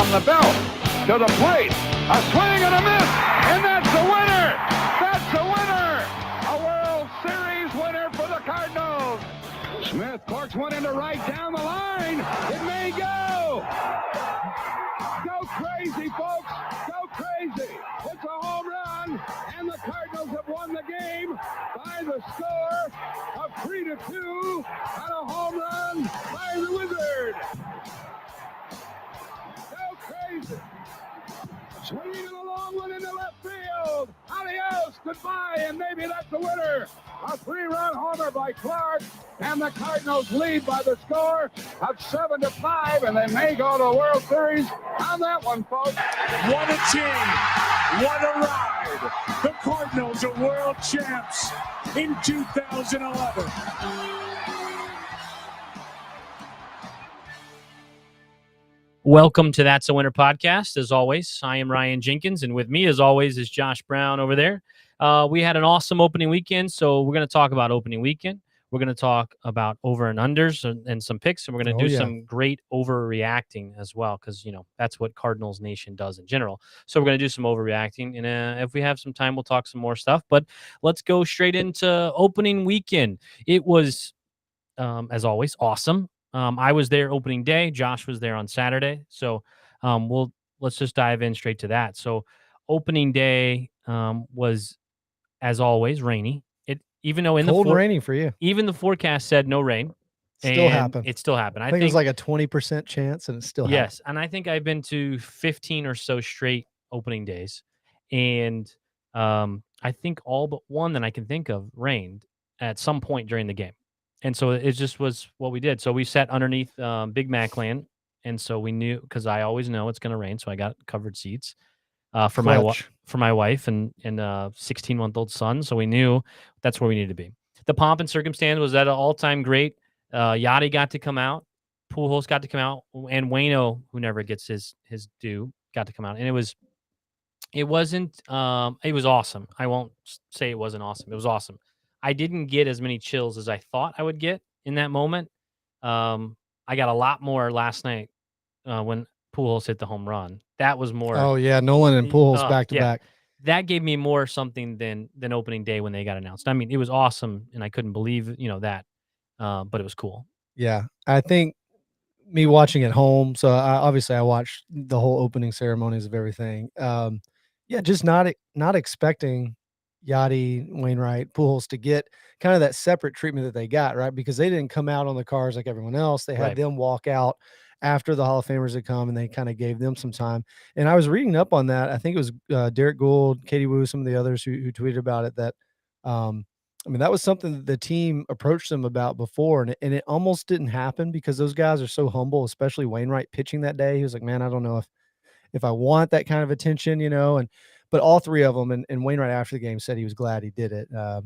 from the belt to the plate. A swing and a miss, and that's the winner. That's the winner. A World Series winner for the Cardinals. Smith corks one into right down the line. It may go. Go crazy, folks. Go crazy. It's a home run, and the Cardinals have won the game by the score of 3-2 on a home run by the Wizard. Go crazy. Swinging a long one into left field. Adios, goodbye, and maybe that's the winner. A 3-run homer by Clark, and the Cardinals lead by the score of 7-5, and they may go to the World Series on that one, folks. What a team! What a ride! The Cardinals are world champs in 2011. Welcome to That's a Winner podcast. As always, I am Ryan Jenkins, and with me, as always, is Josh Brown over there. We had an awesome opening weekend, so we're going to talk about opening weekend. We're going to talk about over and unders and some picks, and we're going to do some great overreacting as well, because, you know, that's what Cardinals Nation does in general. So we're going to do some overreacting, and if we have some time, we'll talk some more stuff. But let's go straight into opening weekend. It was, as always, awesome. I was there opening day. Josh was there on Saturday. So let's just dive in straight to that. So opening day was, as always, rainy. Even though cold and rainy for you. Even the forecast said no rain. Still happened. It still happened. I think it was like a 20% chance, and it still happened. Yes, and I think I've been to 15 or so straight opening days, and I think all but one that I can think of rained at some point during the game. And so it just was what we did. So we sat underneath Big Mac Land, and so we knew, because I always know it's going to rain, so I got covered seats for my wife and 16-month-old son. So we knew that's where we needed to be. The pomp and circumstance was at an all-time great. Yachty got to come out, Pujols got to come out, and Waino, who never gets his due, got to come out. And it was awesome. I won't say it wasn't awesome. It was awesome. I didn't get as many chills as I thought I would get in that moment. I got a lot more last night when Pujols hit the home run. That was more. Oh yeah, Nolan and Pujols back to back. That gave me more something than opening day when they got announced. I mean, it was awesome, and I couldn't believe that, but it was cool. Yeah, I think me watching at home. So obviously I watched the whole opening ceremonies of everything. Yeah, just not expecting Yachty, Wainwright, Pujols to get kind of that separate treatment that they got, right? Because they didn't come out on the cars like everyone else. They had them walk out after the Hall of Famers had come, and they kind of gave them some time. And I was reading up on that. I think it was Derek Gould, Katie Wu, some of the others who tweeted about it, that I mean, that was something that the team approached them about before, and it almost didn't happen because those guys are so humble, especially Wainwright pitching that day. He was like, man, I don't know if I want that kind of attention, but all three of them, and Wainwright after the game said he was glad he did it. I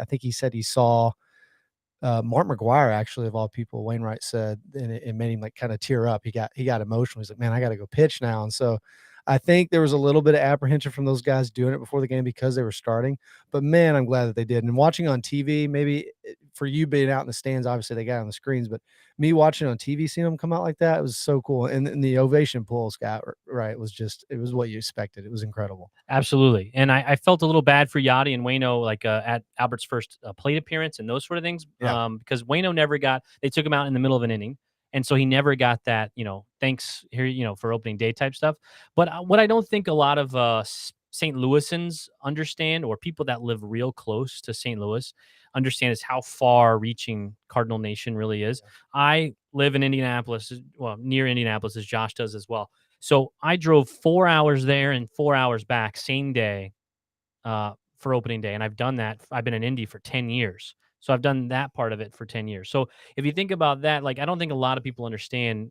think he said he saw Mark McGwire, actually, of all people, Wainwright said, and it made him like kind of tear up. He got emotional. He's like, man, I got to go pitch now. And so I think there was a little bit of apprehension from those guys doing it before the game because they were starting, but man, I'm glad that they did. And watching on TV, maybe for you being out in the stands, obviously they got it on the screens, but me watching on TV, seeing them come out like that, it was so cool. And the ovation Pujols got, right, it was what you expected. It was incredible. Absolutely. And I felt a little bad for Yachty and Waino, like at Albert's first plate appearance and those sort of things, because Waino they took him out in the middle of an inning. And so he never got that, thanks here, for opening day type stuff. But what I don't think a lot of St. Louisans understand, or people that live real close to St. Louis understand, is how far reaching Cardinal Nation really is. I live in Indianapolis, near Indianapolis, as Josh does as well. So I drove 4 hours there and 4 hours back, same day, for opening day. And I've done that. I've been in Indy for 10 years. So I've done that part of it for 10 years. So if you think about that, like, I don't think a lot of people understand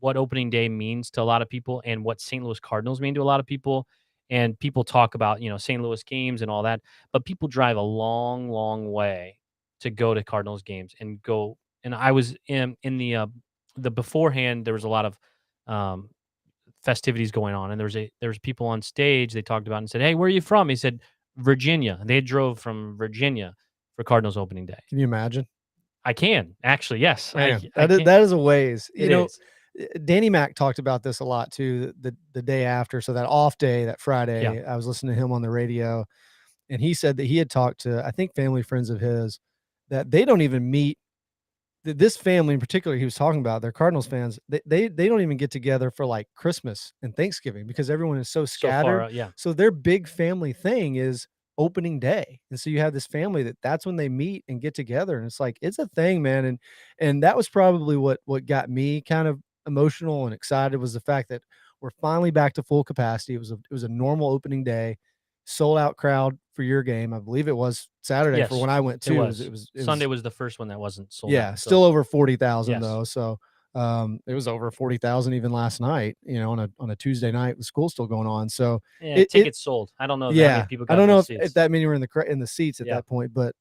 what opening day means to a lot of people and what St. Louis Cardinals mean to a lot of people. And people talk about, St. Louis games and all that, but people drive a long, long way to go to Cardinals games and go. And I was in the beforehand, there was a lot of festivities going on, and there was people on stage. They talked about it and said, hey, where are you from? He said, Virginia. They drove from Virginia for Cardinals opening day. Can you imagine? I can, actually, yes. Man, that is a ways. Danny Mac talked about this a lot too. The day after, so that off day, that Friday, I was listening to him on the radio, and he said that he had talked to, I think, family friends of his that they don't even meet. This family in particular, he was talking about, they're Cardinals fans. They don't even get together for like Christmas and Thanksgiving because everyone is so So scattered. far out, yeah. So their big family thing is opening day, and so you have this family that's when they meet and get together, and it's like it's a thing, man. And that was probably what got me kind of emotional and excited was the fact that we're finally back to full capacity. It was a normal opening day, sold out crowd for your game. I believe it was Saturday for Yes, when I went it too. was. Sunday was the first one that wasn't sold yeah, out. So still over 40,000 Yes. though. So it was over 40,000 even last night, on a Tuesday night with school still going on. So yeah, it tickets sold. I don't know how many yeah, people got I don't in know those if seats. that many were in the seats at Yeah. that point, but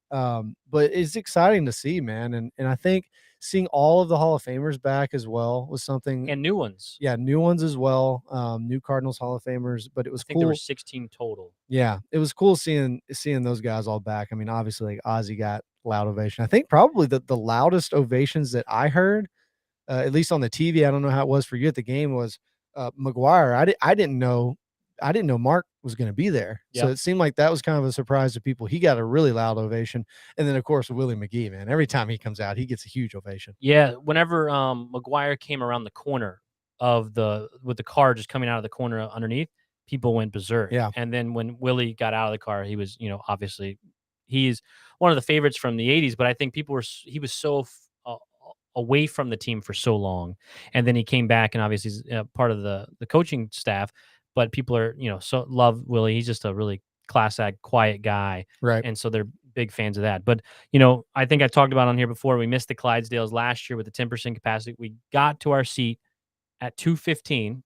it's exciting to see, man. And I think seeing all of the Hall of Famers back as well was something, And new ones. yeah, new ones as well. New Cardinals Hall of Famers, but it I was think there cool. were 16 total. Yeah, it was cool seeing those guys all back. I mean, obviously, like, Ozzy got loud ovation. I think probably the loudest ovations that I heard, at least on the TV, I don't know how it was for you at the game, was McGuire. I didn't know Mark was going to be there, so Yeah. it seemed like that was kind of a surprise to people. He got a really loud ovation, and then of course Willie McGee, man. Every time he comes out, he gets a huge ovation. Yeah, whenever McGuire came around the corner with the car just coming out of the corner underneath, people went berserk. Yeah. And then when Willie got out of the car, he was, obviously he's one of the favorites from the 80s, but I think he was so away from the team for so long. And then he came back and obviously he's part of the coaching staff, but people are, so love Willie. He's just a really class act, quiet guy. Right. And so they're big fans of that. But, I think I talked about on here before, we missed the Clydesdales last year with the 10% capacity. We got to our seat at 2:15.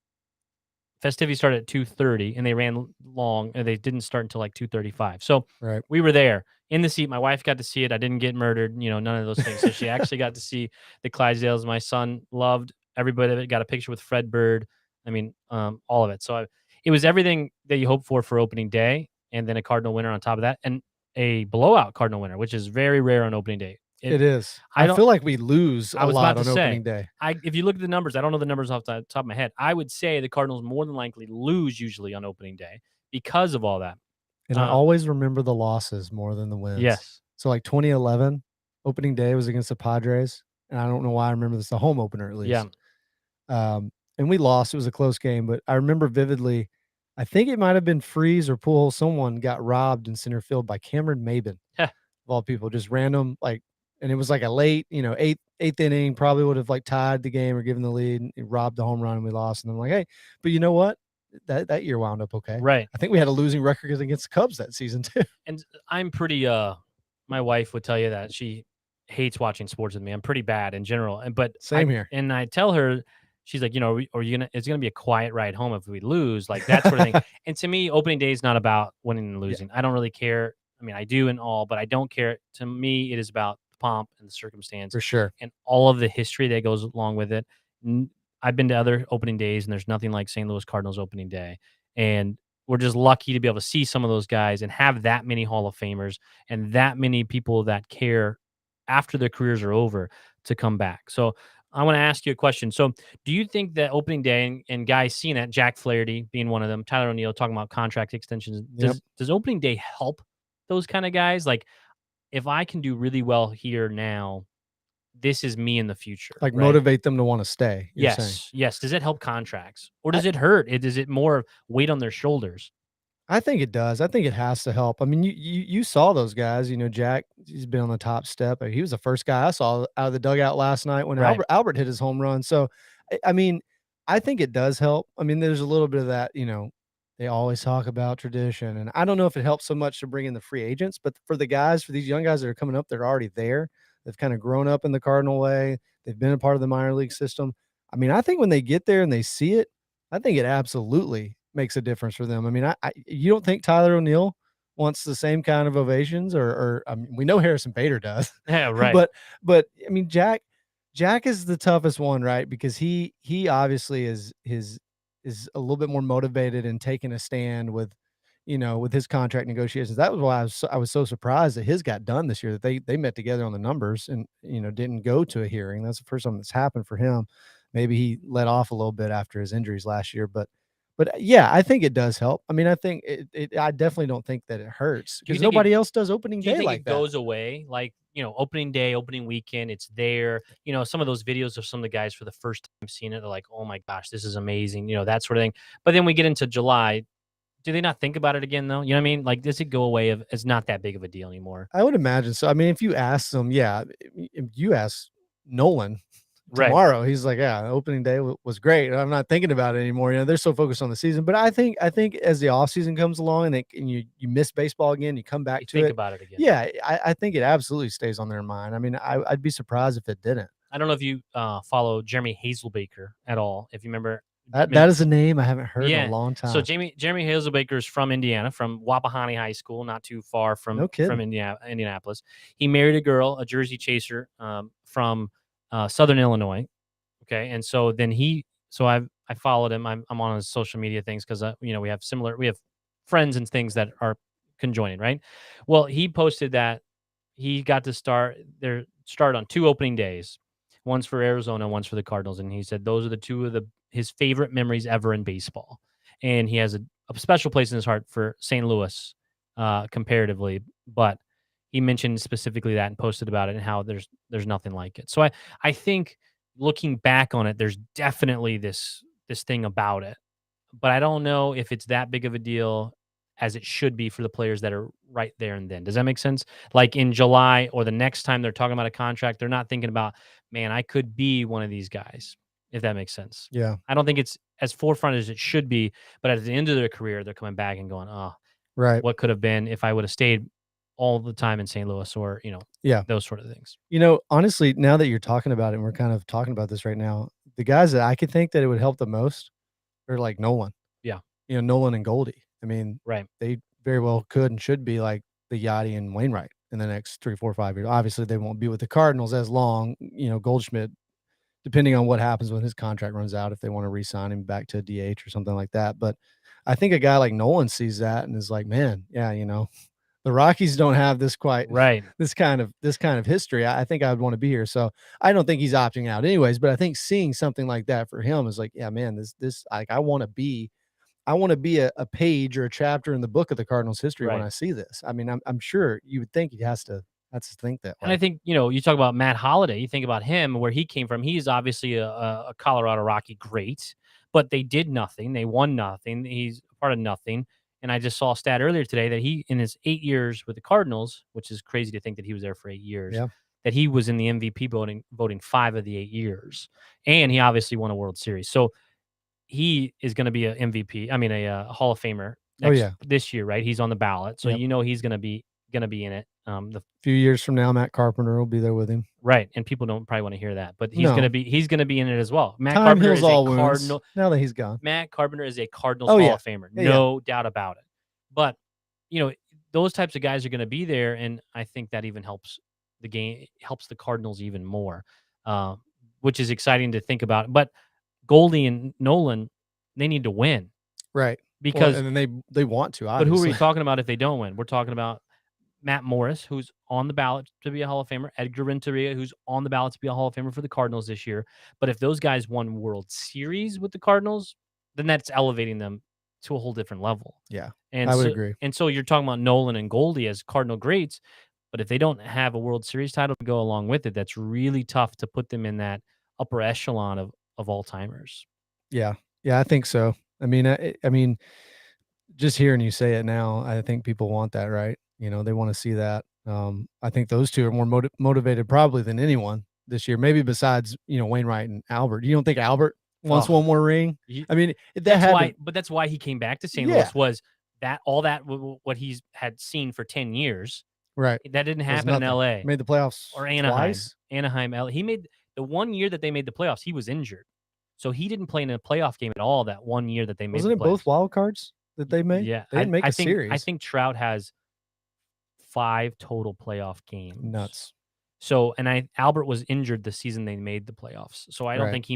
Festivities started at 2:30 and they ran long and they didn't start until like 2:35. So Right. we were there in the seat. My wife got to see it. I didn't get murdered, none of those things. So she actually got to see the Clydesdales. My son loved every bit of it, got a picture with Fred Bird. I mean, all of it. So it was everything that you hope for opening day, and then a Cardinal winner on top of that, and a blowout Cardinal winner, which is very rare on opening day. It is. I I feel like we lose I a was lot about on to say, opening day. if you look at the numbers, I don't know the numbers off the top of my head. I would say the Cardinals more than likely lose usually on opening day because of all that. And I always remember the losses more than the wins. Yes. So like 2011, opening day was against the Padres. And I don't know why I remember this, the home opener at least. Yeah. And we lost. It was a close game, but I remember vividly, I think it might have been Freeze or Pujols. Someone got robbed in center field by Cameron Maben. Heh. Of all people, just random, and it was like a late, eighth inning, probably would have like tied the game or given the lead, and he robbed the home run and we lost. And I'm like, hey, but you know what? That year wound up okay. Right. I think we had a losing record against the Cubs that season too. And I'm pretty my wife would tell you that she hates watching sports with me. I'm pretty bad in general. But Same here. And I tell her, she's like, it's gonna be a quiet ride home if we lose, like that sort of thing. And to me, opening day is not about winning and losing. Yeah. I don't really care. I mean, I do and all, but I don't care. To me, it is about the pomp and the circumstance. For sure. And all of the history that goes along with it. I've been to other opening days, and there's nothing like St. Louis Cardinals opening day. And we're just lucky to be able to see some of those guys and have that many Hall of Famers and that many people that care after their careers are over to come back. So I want to ask you a question. So do you think that opening day and guys seeing that, Jack Flaherty being one of them, Tyler O'Neill talking about contract extensions, does opening day help those kind of guys? Like, if I can do really well here now, this is me in the future. Like, right? Motivate them to want to stay. Yes. Yes. Does it help contracts, or does it hurt? Is it more weight on their shoulders? I think it does. I think it has to help. I mean, you saw those guys. Jack, he's been on the top step. He was the first guy I saw out of the dugout last night when Albert hit his home run. So, I mean, I think it does help. I mean, there's a little bit of that, they always talk about tradition. And I don't know if it helps so much to bring in the free agents, but for these young guys that are coming up, they're already there. They've kind of grown up in the Cardinal way. They've been a part of the minor league system. I mean, I think when they get there and they see it, I think it absolutely makes a difference for them. I mean, you don't think Tyler O'Neill wants the same kind of ovations, or I mean, we know Harrison Bader does. Yeah, right. But I mean, Jack is the toughest one, right? Because he obviously is a little bit more motivated and taking a stand with his contract negotiations. That was why I was so surprised that his got done this year, that they met together on the numbers and didn't go to a hearing. That's the first time that's happened for him. maybe he let off a little bit after his injuries last year, but yeah, I think it does help. I mean, I think I definitely don't think that it hurts Do you because think nobody else does opening do you day think like it that. goes away? Like, opening day, opening weekend, it's there. Some of those videos of some of the guys for the first time seeing it, they're like, oh my gosh, this is amazing, that sort of thing. But then we get into July. Do they not think about it again, though? You know what I mean? Like, does it go away? It's not that big of a deal anymore. I would imagine so. I mean, if you ask them, yeah, if you ask Nolan Right. tomorrow, he's like, "Yeah, opening day was great. I'm not thinking about it anymore." They're so focused on the season. But I think as the offseason comes along and you miss baseball again, you come back You to think it. about it again. Yeah, I think it absolutely stays on their mind. I mean, I'd be surprised if it didn't. I don't know if you follow Jeremy Hazelbaker at all. If you remember, That is a name I haven't heard in yeah. a long So time. Jeremy Hazelbaker is from Indiana, from Wapahani High School, not too far from No kidding. Indianapolis. He married a girl, a Jersey chaser, from Southern Illinois. Okay, and so then I followed him. I'm on his social media things because we have friends and things that are conjoined, right? Well, he posted that he got to start on 2 opening days. One's for Arizona, one's for the Cardinals, and he said those are the 2 of his favorite memories ever in baseball. And he has a special place in his heart for St. Louis, comparatively, but he mentioned specifically that and posted about it and how there's nothing like it. So I think looking back on it, there's definitely this thing about it, but I don't know if it's that big of a deal as it should be for the players that are right there and then. Does that make sense? Like in July or the next time they're talking about a contract, they're not thinking about, man, I could be one of these guys, if that makes sense. Yeah, I don't think it's as forefront as it should be, but at the end of their career, they're coming back and going, oh, right. what could have been if I would have stayed all the time in St. Louis or, Yeah. those sort of things. Honestly, now that you're talking about it, and we're kind of talking about this right now, the guys that I could think that it would help the most are like Nolan. Yeah. Nolan and Goldie. I mean, Right. they very well could and should be like the Yachty and Wainwright in the next 3, 4, 5 years. Obviously, they won't be with the Cardinals as long. Goldschmidt, depending on what happens when his contract runs out, if they want to re-sign him back to DH or something like that. But I think a guy like Nolan sees that and is like, man, yeah, the Rockies don't have Right. this kind of history. I think I would want to be here. So I don't think he's opting out anyways, but I think seeing something like that for him is like, yeah, man, this like I want to be a page or a chapter in the book of the Cardinals history when Right. I see this. I mean, I'm sure you would think he has to think that And I way. think, you talk about Matt Holliday, you think about him, where he came from. He's obviously a Colorado Rocky great, but they did nothing. They won nothing. He's a part of nothing. And I just saw a stat earlier today that he, in his 8 years with the Cardinals, which is crazy to think that he was there for 8 years, Yeah. that he was in the MVP voting 5 of the 8 years. And he obviously won a World Series. So he is going to be a MVP. I mean, a Hall of Famer this year, right? He's on the ballot. So, Yep. he's going to be in it. The Few years from now, Matt Carpenter will be there with him. Right, and people don't probably want to hear that, but he's No. gonna be in it as well. Matt Time Carpenter heals is all a wounds. Cardinal. Now that he's gone. Matt Carpenter is a Cardinals Oh, Hall yeah. of Famer, Yeah, no doubt about it. But those types of guys are gonna be there, and I think that even helps the game, helps the Cardinals even more, which is exciting to think about. But Goldie and Nolan, they need to win Right. because. And then they want to, But who are obviously. we talking about if they don't win? We're talking about Matt Morris, who's on the ballot to be a Hall of Famer, Edgar Renteria, who's on the ballot to be a Hall of Famer for the Cardinals this year. But if those guys won World Series with the Cardinals, then that's elevating them to a whole different level. Yeah, And I would so, agree. And so you're talking about Nolan and Goldie as Cardinal greats, but if they don't have a World Series title to go along with it, that's really tough to put them in that upper echelon of all timers. Yeah. Yeah, I think so. I mean, just hearing you say it now, I think people want that, right? They want to see that. I think those two are more motivated probably than anyone this year, maybe besides, Wainwright and Albert. You don't think Albert wants one more ring? I mean, That's why he came back to St. Louis was that all that what he's had seen for 10 years. Right. That didn't Was happen in nothing. LA. Made the playoffs or Anaheim. twice? Anaheim, LA. He made the 1 year that they made the playoffs, he was injured. So he didn't play in a playoff game at all that 1 year that they made Wasn't the it playoffs. both wild cards that they made? Yeah. They didn't make a think, series. I think Trout has 5 total playoff games. Nuts. So, and Albert was injured the season they made the playoffs. So I don't Right. think he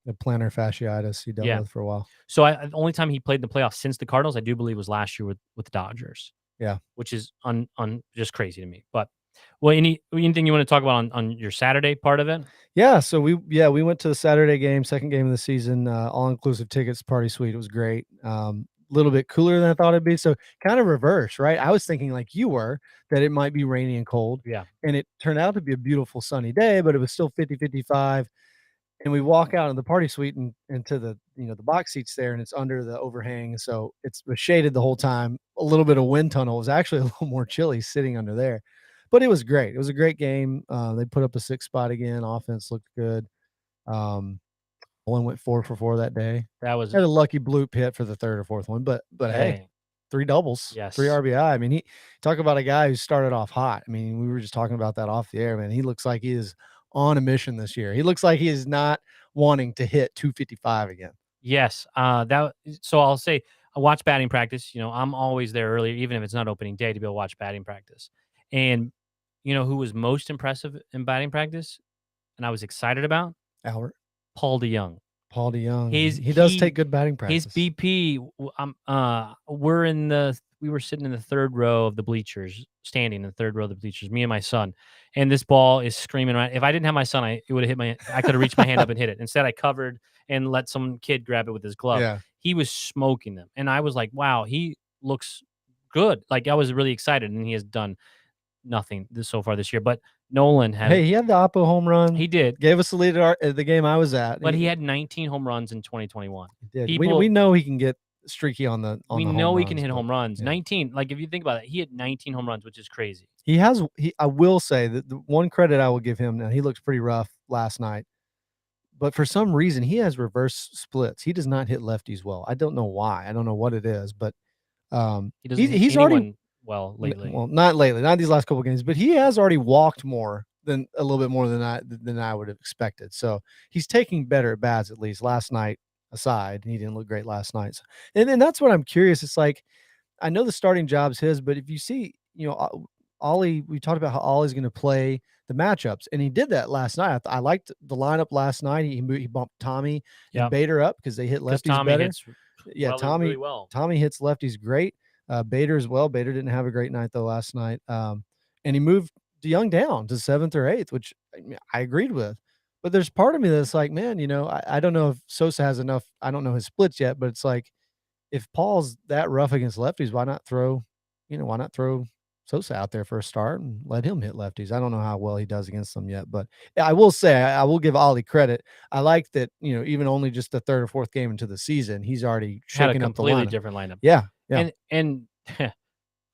The plantar fasciitis he dealt with for a while. So the only time he played in the playoffs since the Cardinals, I do believe, was last year with the Dodgers. Yeah. Which is just crazy to me. But Well, anything you want to talk about on your Saturday part of it? Yeah, so we went to the Saturday game, second game of the season, all-inclusive tickets, party suite. It was great. Little bit cooler than I thought it'd be, so kind of reverse, right? I was thinking like you were, that it might be rainy and cold, Yeah. and it turned out to be a beautiful sunny day, but it was still 50-55, and we walk out in the party suite and into the, the box seats there, and it's under the overhang, so it was shaded the whole time. A little bit of wind tunnel. It was actually a little more chilly sitting under there. But it was great. It was a great game. They put up a 6 spot again. Offense looked good. One went 4 for 4 that day. That was Had a lucky bloop hit for the third or fourth one, but hey, 3 doubles, Yes. 3 RBI. I mean, he talk about a guy who started off hot. I mean, we were just talking about that off the air, man. He looks like he is on a mission this year. He looks like he is not wanting to hit 255 again. Yes. So I'll say I watch batting practice. I'm always there early, even if it's not opening day, to be able to watch batting practice. And who was most impressive in batting practice and I was excited about? Albert. Paul DeYoung. Paul DeYoung. He does take good batting practice. His BP, we were sitting in the third row of the bleachers, standing in the third row of the bleachers, me and my son. And this ball is screaming right. If I didn't have my son, it would have hit I could have reached my hand up and hit it. Instead, I covered and let some kid grab it with his glove. Yeah. He was smoking them. And I was like, wow, he looks good. Like I was really excited, and he has done nothing so far this year. But Nolan had he had the Oppo home run. He did. Gave us the lead at the game I was at. But he had 19 home runs in 2021. He did. We know he can get streaky on the we the know home he runs, can hit but, home runs. yeah. 19. Like if you think about it, he had 19 home runs, which is crazy. I will say that the one credit I will give him, now he looked pretty rough last night, but for some reason he has reverse splits. He does not hit lefties well. I don't know why. I don't know what it is, but He doesn't hit he's anyone already well lately. well, not lately, not these last couple games, but he has already walked more than a little bit more than I would have expected. So he's taking better at bats, at least last night aside. He didn't look great last night. So, and then that's what I'm curious. It's like, I know the starting job's his, but if you see, Ollie, we talked about how Ollie's going to play the matchups, and he did that last night. I liked the lineup last night. He bumped Tommy and Bader up because they hit lefties Tommy better. hits Tommy really well. Tommy hits lefties great. Bader as well. Bader didn't have a great night though last night. And he moved DeYoung down to 7th or 8th, which I agreed with. But there's part of me that's like, man, I don't know if Sosa has enough. I don't know his splits yet, but it's like, if Paul's that rough against lefties, why not throw Sosa out there for a start and let him hit lefties? I don't know how well he does against them yet, but I will say I will give Ollie credit. I like that, even only just the 3rd or 4th game into the season, he's already shaking up the completely lineup. different lineup. Yeah. And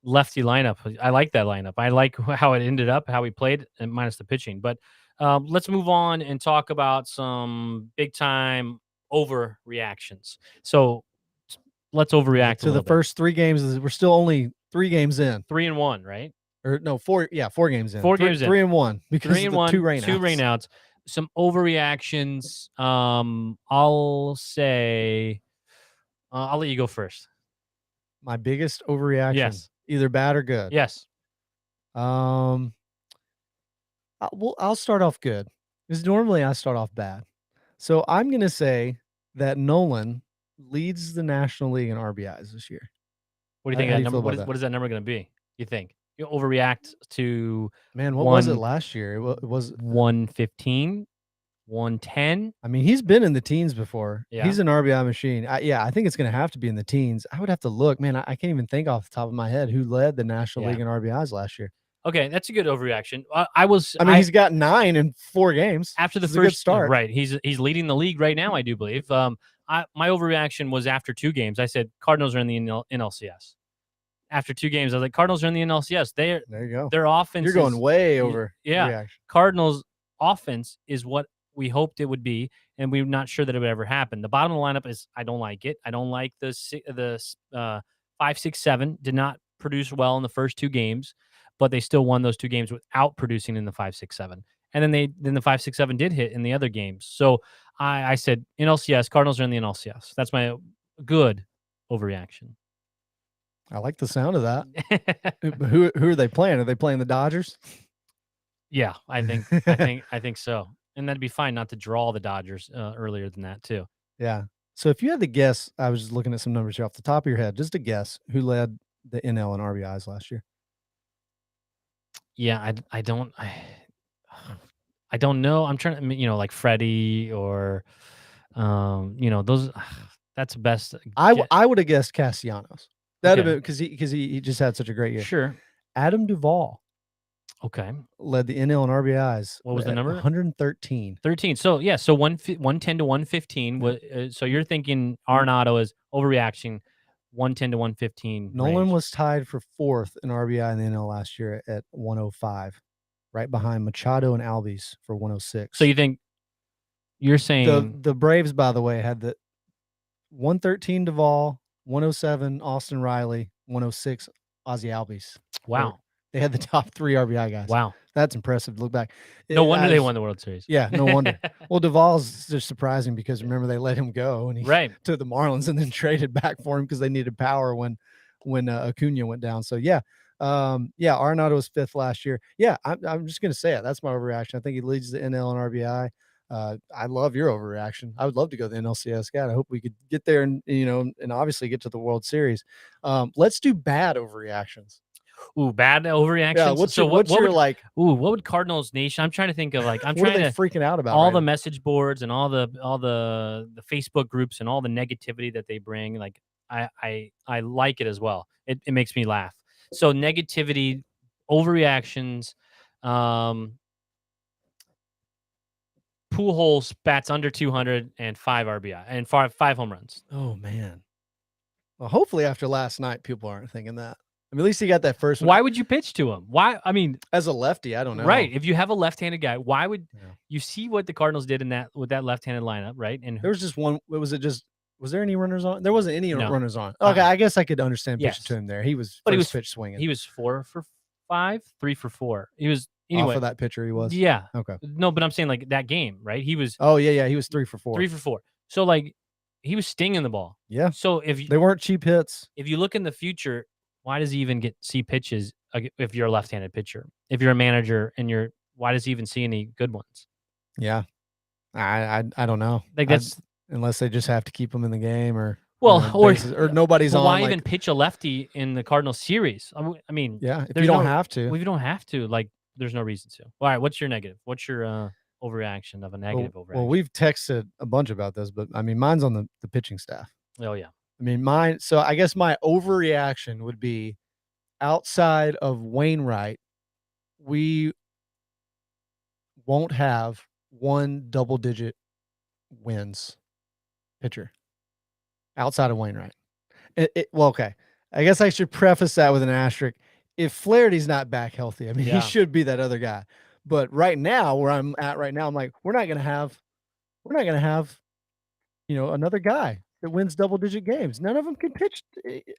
lefty lineup. I like that lineup. I like how it ended up, how he played, and minus the pitching. But let's move on and talk about some big time overreactions. So let's overreact to the first 3 games. We're still only 3 games in. 3-1, right? Or no, 4. Yeah, 4 games in. 4 games in. 3-1 because 3-1, 2 rainouts. 2 rainouts. Some overreactions. I'll say. I'll let you go first. My biggest overreaction. Yes. Either bad or good. Yes. I'll start off good because normally I start off bad. So I'm going to say that Nolan leads the National League in RBIs this year. What do you think? That number, what is that number going to be? You think you overreact to? Man, what was it last year? It was 115, 110. I mean, he's been in the teens before. Yeah. He's an RBI machine. I think it's going to have to be in the teens. I would have to look. Man, I can't even think off the top of my head who led the National League in RBIs last year. Okay, that's a good overreaction. He's got 9 in 4 games after the first start. Right, he's leading the league right now, I do believe. My overreaction was after 2 games. I said Cardinals are in the NLCS. After 2 games, I was like, Cardinals are in the NLCS. There you go. Their offense. You're going way over. Yeah, reaction. Cardinals offense is what we hoped it would be, and we're not sure that it would ever happen. The bottom of the lineup is I don't like it. I don't like the 5, 6, 7 did not produce well in the first 2 games, but they still won those 2 games without producing in the 5, 6, 7. And then the 5, 6, 7 did hit in the other games. So I said NLCS, Cardinals are in the NLCS. That's my good overreaction. I like the sound of that. Who are they playing? Are they playing the Dodgers? Yeah, I think so. And that'd be fine not to draw the Dodgers earlier than that too. Yeah. So if you had to guess, I was just looking at some numbers here off the top of your head, just a guess, who led the NL in RBIs last year? Yeah, I don't know. I'm trying to, like Freddie or, those. That's best. I would have guessed Castellanos. That'd have Okay. been because he just had such a great year. Sure. Adam Duvall Okay. led the NL in RBIs. What was the at number? 113. 13. So yeah, so 110 to 115. So you're thinking Arenado is overreaction, 110 to 115. Nolan range. was tied for 4th in RBI in the NL last year at 105, right behind Machado and Albies for 106. So you're saying the Braves, by the way, had the 113 Duvall, 107 Austin Riley, 106 Ozzy Albies. wow. They had the top 3 RBI guys. Wow. That's impressive to look back. No wonder they won the World Series. Yeah, no wonder. Well, Duvall's just surprising because remember they let him go and he Right. to the Marlins and then traded back for him because they needed power when Acuna went down. So yeah, Arenado was 5th last year. Yeah, I'm just gonna say it. That's my overreaction. I think he leads the NL in RBI. I love your overreaction. I would love to go to the NLCS. God, I hope we could get there and and obviously get to the World Series. Let's do bad overreactions. Ooh, bad overreaction. Yeah, what's your like? Ooh, what would Cardinals Nation? I'm trying to think of I'm What trying are they to freaking out about? all right the now? message boards and all the Facebook groups and all the negativity that they bring. Like I like it as well. It makes me laugh. So negativity, overreactions. Pujols bats under 200 and 5 RBI and 5 home runs. Oh man. Well, hopefully after last night, people aren't thinking that. I mean, at least he got that first one. Why would you pitch to him? Why? I mean, as a lefty, I don't know. Right. If you have a left-handed guy, why would Yeah. you see what the Cardinals did with that left-handed lineup, right? And There was just one. Was there any runners on? There wasn't any No. runners on. Okay, I guess I could understand pitching Yes. to him there. He was But he first was- pitch swinging. he was 4 for 5, 3 for 4. He was Off anyway. of that pitcher, he was. Yeah. Okay. No, but I'm saying like that game, right? He was Oh yeah, he was 3 for 4. 3 for 4. So like he was stinging the ball. Yeah, So they weren't cheap hits. if you look in the future, why does he even see pitches if you're a left-handed pitcher? If you're a manager and why does he even see any good ones? Yeah, I don't know. Like that's unless they just have to keep him in the game or or nobody's But on. why like, even pitch a lefty in the Cardinals series? I mean, Yeah, if there's you don't no- have to. Well, if you don't have to, like, there's no reason to. All right, what's your negative? What's your overreaction of a negative overreaction? Well, we've texted a bunch about this, but I mean, mine's on the pitching staff. Oh yeah, I mean, so I guess my overreaction would be outside of Wainwright, we won't have one double-digit wins pitcher outside of Wainwright. Well, okay. I guess I should preface that with an asterisk. If Flaherty's not back healthy, I mean, Yeah. he should be that other guy. But right now, where I'm at right now, I'm like, we're not gonna have, another guy that wins double-digit games. None of them can pitch.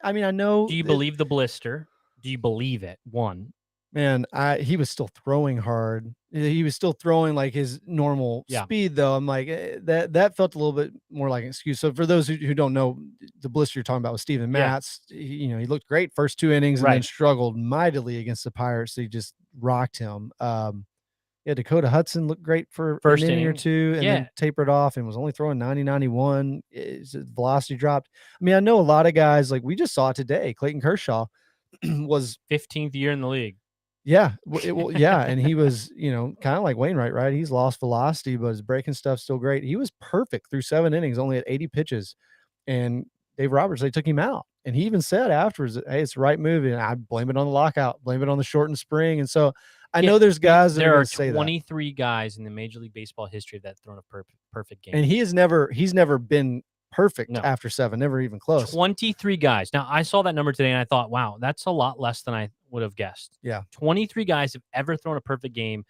I mean, I know. do you believe the blister? Do you believe it? One, Man, he was still throwing hard. He was still throwing like his normal Yeah. speed, though. I'm like, that felt a little bit more like an excuse. So for those who don't know, the blister you're talking about was Steven Yeah. Matz. He looked great first 2 innings and then Right. struggled mightily against the Pirates. They just rocked him. Yeah, Dakota Hudson looked great for First an inning or inning. 2 and Yeah. then tapered off and was only throwing 90, 91. His velocity dropped. I mean, I know a lot of guys, like we just saw it today. Clayton Kershaw was 15th year in the league. yeah, and he was, kind of like Wainwright, right? He's lost velocity, but his breaking stuff's still great. He was perfect through 7 innings, only at 80 pitches. And Dave Roberts, they took him out. And he even said afterwards, hey, it's the right move. And I blame it on the lockout, blame it on the shortened spring. And so I know there's guys that There are are going to say that. 23 guys in the Major League Baseball history that have thrown a perfect game. And he's never been perfect No. after 7, never even close. 23 guys. Now, I saw that number today and I thought, wow, that's a lot less than I would have guessed. Yeah. 23 guys have ever thrown a perfect game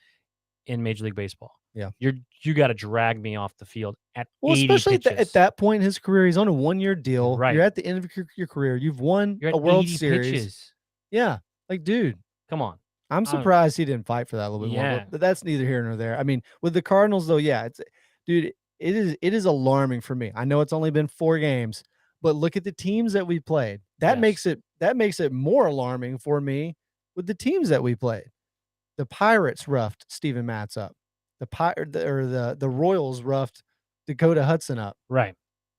in Major League Baseball. Yeah. You got to drag me off the field at Well, 80 especially pitches. at that point in his career, he's on a 1-year deal. Right. You're at the end of your career. You've won You're at a World 80 Series. pitches. Yeah. Like, dude, Come on. I'm surprised he didn't fight for that a little bit more. Yeah. But that's neither here nor there. I mean, with the Cardinals, though, yeah, it is alarming for me. I know it's only been 4 games, but look at the teams that we played. That Yes. makes it more alarming for me with the teams that we played. The Pirates roughed Steven Matz up. The Royals roughed Dakota Hudson up. Right.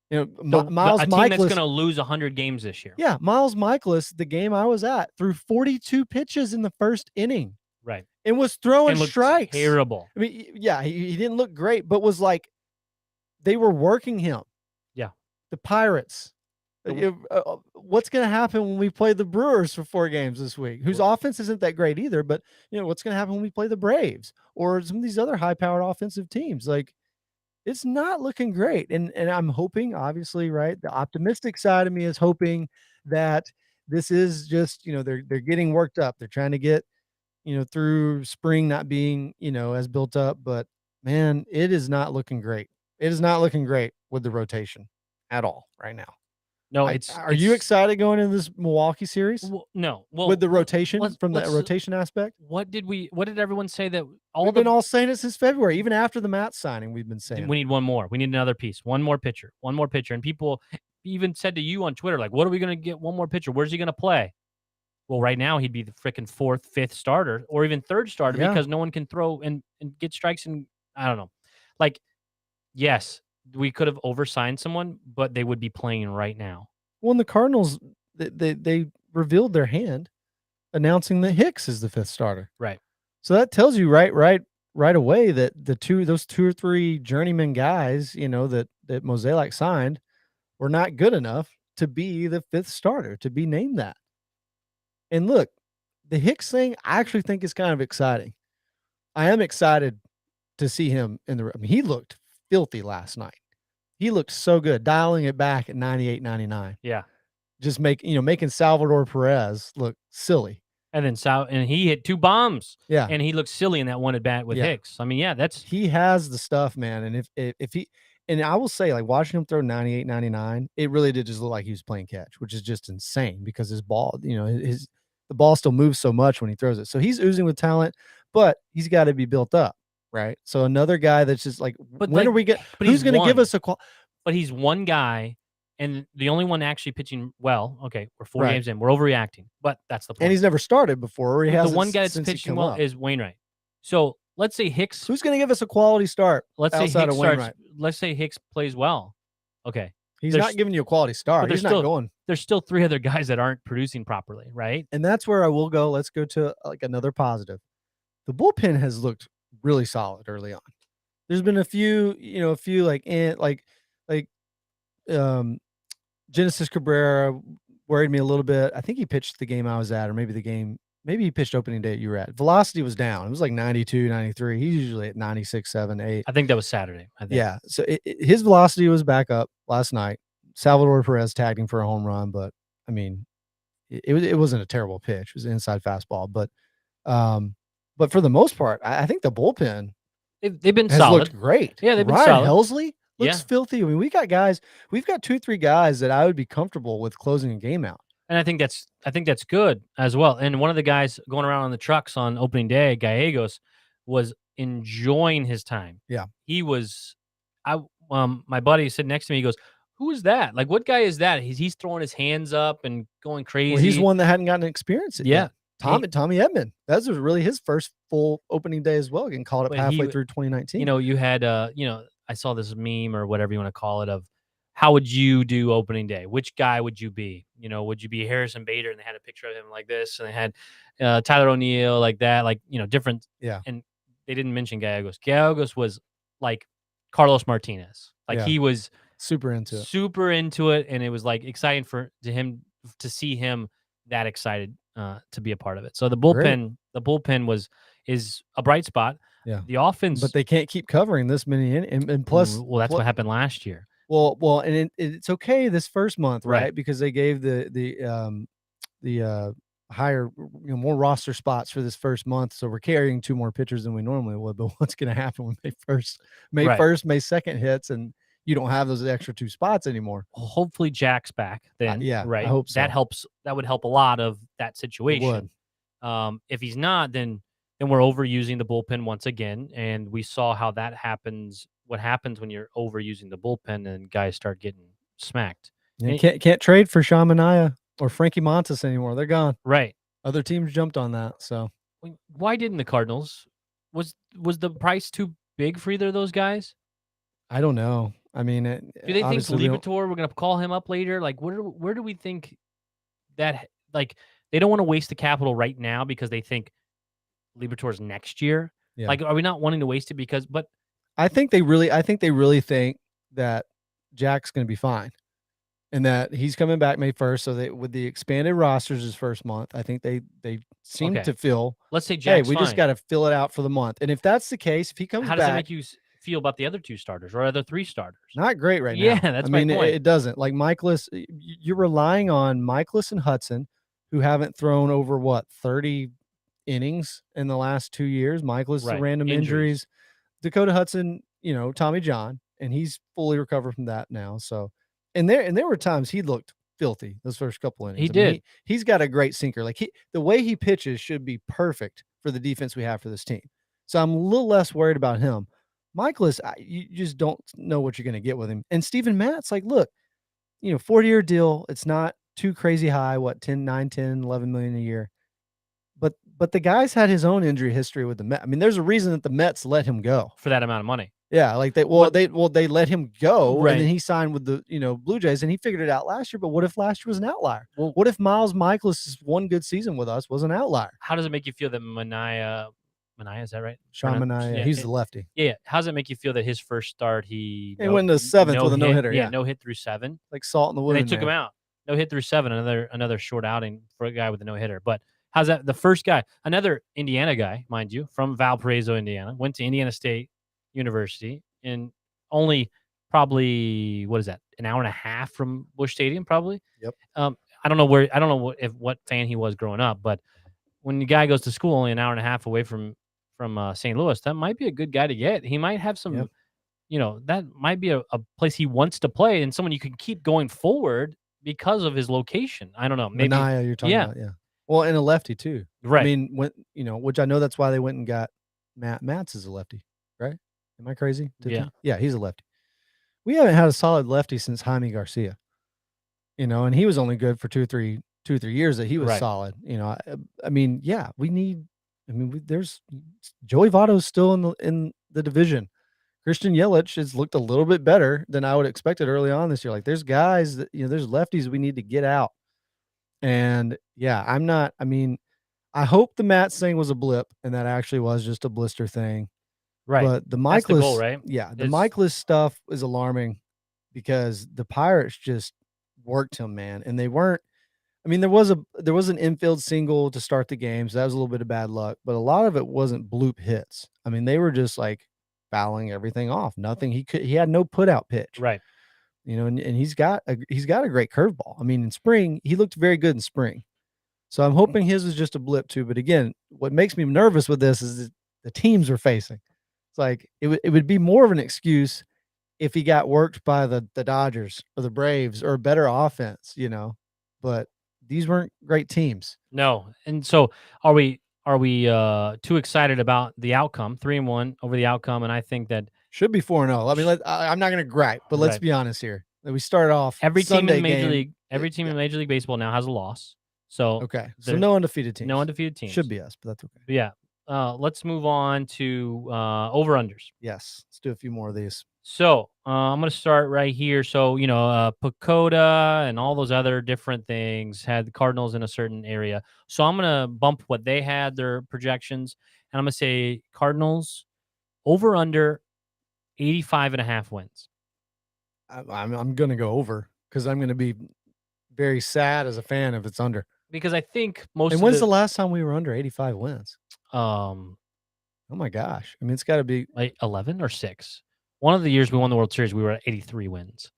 Miles a team that's Michaelis. going to lose 100 games this year. Yeah, Miles Michaelis, the game I was at, threw 42 pitches in the first inning. Right. and was throwing And looked strikes. terrible. I mean, yeah, he didn't look great, but was like they were working him. Yeah. The Pirates. What's going to happen when we play the Brewers for 4 games this week? Whose offense isn't that great either, but what's going to happen when we play the Braves or some of these other high-powered offensive teams? Like, it's not looking great. And I'm hoping, obviously, right, the optimistic side of me is hoping that this is just, they're getting worked up. They're trying to get, through spring not being, as built up. But man, it is not looking great. It is not looking great with the rotation at all right now. No, Are you excited going into this Milwaukee series? No. Well, with the rotation from the let's- rotation aspect? What did everyone say that We've been all saying it since February, even after the Matt signing, we've been saying we need one more. We need another piece. One more pitcher. And people even said to you on Twitter, like, what are we going to get? One more pitcher. Where's he going to play? Well, right now he'd be the freaking 4th, 5th starter or even 3rd starter because no one can throw and get strikes. And I don't know. Like, yes, we could have oversigned someone, but they would be playing right now. Well, and the Cardinals, they revealed their hand announcing that Hicks is the 5th starter. Right. So that tells you right away that those 2 or 3 journeyman guys, that Mozeliak signed were not good enough to be the 5th starter, to be named that. And look, the Hicks thing, I actually think is kind of exciting. I am excited to see him he looked filthy last night. He looked so good, dialing it back at 98, 99. Yeah. Just making Salvador Perez look silly. And then he hit 2 bombs. Yeah. And he looked silly in that one at bat with Hicks. I mean, yeah, he has the stuff, man. And if he, and I will say, like, watching him throw 98, 99, it really did just look like he was playing catch, which is just insane because his ball, the ball still moves so much when he throws it. So he's oozing with talent, but he's got to be built up, right? So another guy that's just like, who's going to give us But he's one guy, and the only one actually pitching well. Okay, we're 4 Right. games in. We're overreacting, but that's the point. And he's never started before. Or he the hasn't one guy that's since he pitching come well up. is Wainwright. So let's say Hicks. Who's going to give us a quality start? Let's say outside Hicks of Wainwright? starts. Let's say Hicks plays well. Okay, He's There's- not giving you a quality start. but He's there's not going. there's still 3 other guys that aren't producing properly, right? And that's where I will go. Let's go to like another positive. The bullpen has looked really solid early on. There's been a few Genesis Cabrera worried me a little bit. I think he pitched the game I was at, or maybe he pitched opening day you were at. Velocity was down. It was like 92, 93. He's usually at 96, 7, 8. I think that was Saturday. I think. Yeah. So his velocity was back up last night. Salvador Perez tagged him for a home run, but I mean, it wasn't a terrible pitch. It was an inside fastball, but for the most part, I think the bullpen They've been has solid. looked great. Yeah, they've been Ryan solid. Helsley looks Yeah. filthy. I mean, we've got 2, 3 guys that I would be comfortable with closing a game out. And I think that's good as well. And one of the guys going around on the trucks on opening day, Gallegos, was enjoying his time. Yeah. He was. My buddy sitting next to me. He goes, "Who is that? Like, what guy is that? He's throwing his hands up and going crazy." Well, he's one that hadn't gotten to experience it Yeah. yet. Tommy Edman. That was really his first full opening day as well, getting called up But halfway through 2019. You had I saw this meme or whatever you want to call it of how would you do opening day? Which guy would you be? Would you be Harrison Bader? And they had a picture of him like this, and they had Tyler O'Neill like that, like different. Yeah. And they didn't mention Gallegos. Gallegos was like Carlos Martinez. Like Yeah. he was super into it, and it was like exciting to him to see him that excited to be a part of it. So the bullpen is a bright spot. Yeah. The offense, but they can't keep covering this many and plus well, that's what happened last year. Well, and it's okay this first month, right? Right. Because they gave the higher, more roster spots for this first month, so we're carrying 2 more pitchers than we normally would. But what's going to happen when May 2nd hits, and you don't have those extra 2 spots anymore? Well, hopefully Jack's back then. Yeah, right. I hope so. That helps. That would help a lot of that situation. If he's not, then we're overusing the bullpen once again, and we saw how that happens. What happens when you're overusing the bullpen and guys start getting smacked? You can't trade for Sean Manaea or Frankie Montas anymore. They're gone. Right. Other teams jumped on that. So Why didn't the Cardinals? Was the price too big for either of those guys? I don't know. I mean, Do they think obviously Levitor? We're gonna call him up later. Like, where do we think that? Like, they don't want to waste the capital right now because they think Liberators next year? Yeah. Like, are we not wanting to waste it because? But I think they really think that Jack's going to be fine, and that he's coming back May 1st. So they, with the expanded rosters his first month, I think they seem Okay. to feel, let's say hey, Jack's we fine. just got to fill it out for the month. And if that's the case, if he comes How does that back, make you feel about the other 2 starters or other 3 starters? not great right now. Yeah, that's I my mean, point. it doesn't. Like Michaelis, you're relying on Michaelis and Hudson, who haven't thrown over 30 innings in the last 2 years. Michaelis, Right. random Injuries. injuries. Dakota Hudson, Tommy John, and he's fully recovered from that now. So, and there were times he looked filthy those first couple innings. He I mean, did. he's got a great sinker. Like the way he pitches should be perfect for the defense we have for this team. So I'm a little less worried about him. Michaelis, you just don't know what you're going to get with him. And Steven Matz, like, look, 40-year deal. It's not too crazy high. What, 9, 10, 11 million a year. But the guy's had his own injury history with the Mets. I mean, there's a reason that the Mets let him go for that amount of money. Yeah, like they let him go, Right. and then he signed with the Blue Jays, and he figured it out last year. But what if last year was an outlier? Well, What if Miles Michaelis' one good season with us was an outlier? how does it make you feel that Manaea, is that right? Sean Manaea, he's the lefty. Yeah. How does it make you feel that his first start he went to seventh with a no-hitter. Yeah, Yeah, no hit through 7. like salt in the And wound. they took him out. No hit through 7. Another short outing for a guy with a no hitter. But how's that? The first guy, another Indiana guy, mind you, from Valparaiso, Indiana, went to Indiana State University and only probably an hour and a half from Busch Stadium, probably. Yep. I don't know what fan he was growing up, but when the guy goes to school only an hour and a half away from St. Louis, that might be a good guy to get. He might have some, Yep. that might be a place he wants to play and someone you can keep going forward because of his location. I don't know. Maybe Manaea, you're talking about, yeah. Well, and a lefty too. Right. I mean, which I know that's why they went and got Matz is a lefty, right? Am I crazy? Yeah, he's a lefty. We haven't had a solid lefty since Jaime Garcia. And he was only good for 2 or 3 years that he was Right. solid. I mean, yeah, there's Joey Votto's still in the division. Christian Yelich has looked a little bit better than I would expected early on this year. Like there's guys that there's lefties we need to get out. And yeah, I hope the Matz thing was a blip and that actually was just a blister thing. Right. But the That's the Michaelis, goal, right? Yeah, the It's- Michaelis stuff is alarming because the Pirates just worked him, man. And they weren't. I mean, there was an infield single to start the game, so that was a little bit of bad luck. But a lot of it wasn't bloop hits. I mean, they were just like fouling everything off. Nothing. He had no put out pitch. Right. And he's got a great curveball. I mean, in spring he looked very good in spring. So I'm hoping his was just a blip too. But again, what makes me nervous with this is the teams we're facing. It's like it would be more of an excuse if he got worked by the Dodgers or the Braves or a better offense, But these weren't great teams. No. And so are we too excited about the outcome? 3-1 over the outcome, and I think that Should be 4-0. I mean, I'm not going to gripe, but let's Right. be honest here. We started off every team Sunday in Major game- League Major League Baseball now has a loss. So Okay, so There- no undefeated teams. no undefeated teams. Should be us, but that's okay. But yeah. Let's move on to over-unders. Yes, let's do a few more of these. So I'm going to start right here. So, Pacoda and all those other different things had the Cardinals in a certain area. So I'm going to bump what they had, their projections, and I'm going to say Cardinals over under 85.5 wins. I'm going to go over because I'm going to be very sad as a fan if it's under. Because I think most And of when's the last time we were under 85 wins? oh my gosh. I mean, it's got to be like 11 or 6. One of the years we won the World Series, we were at 83 wins.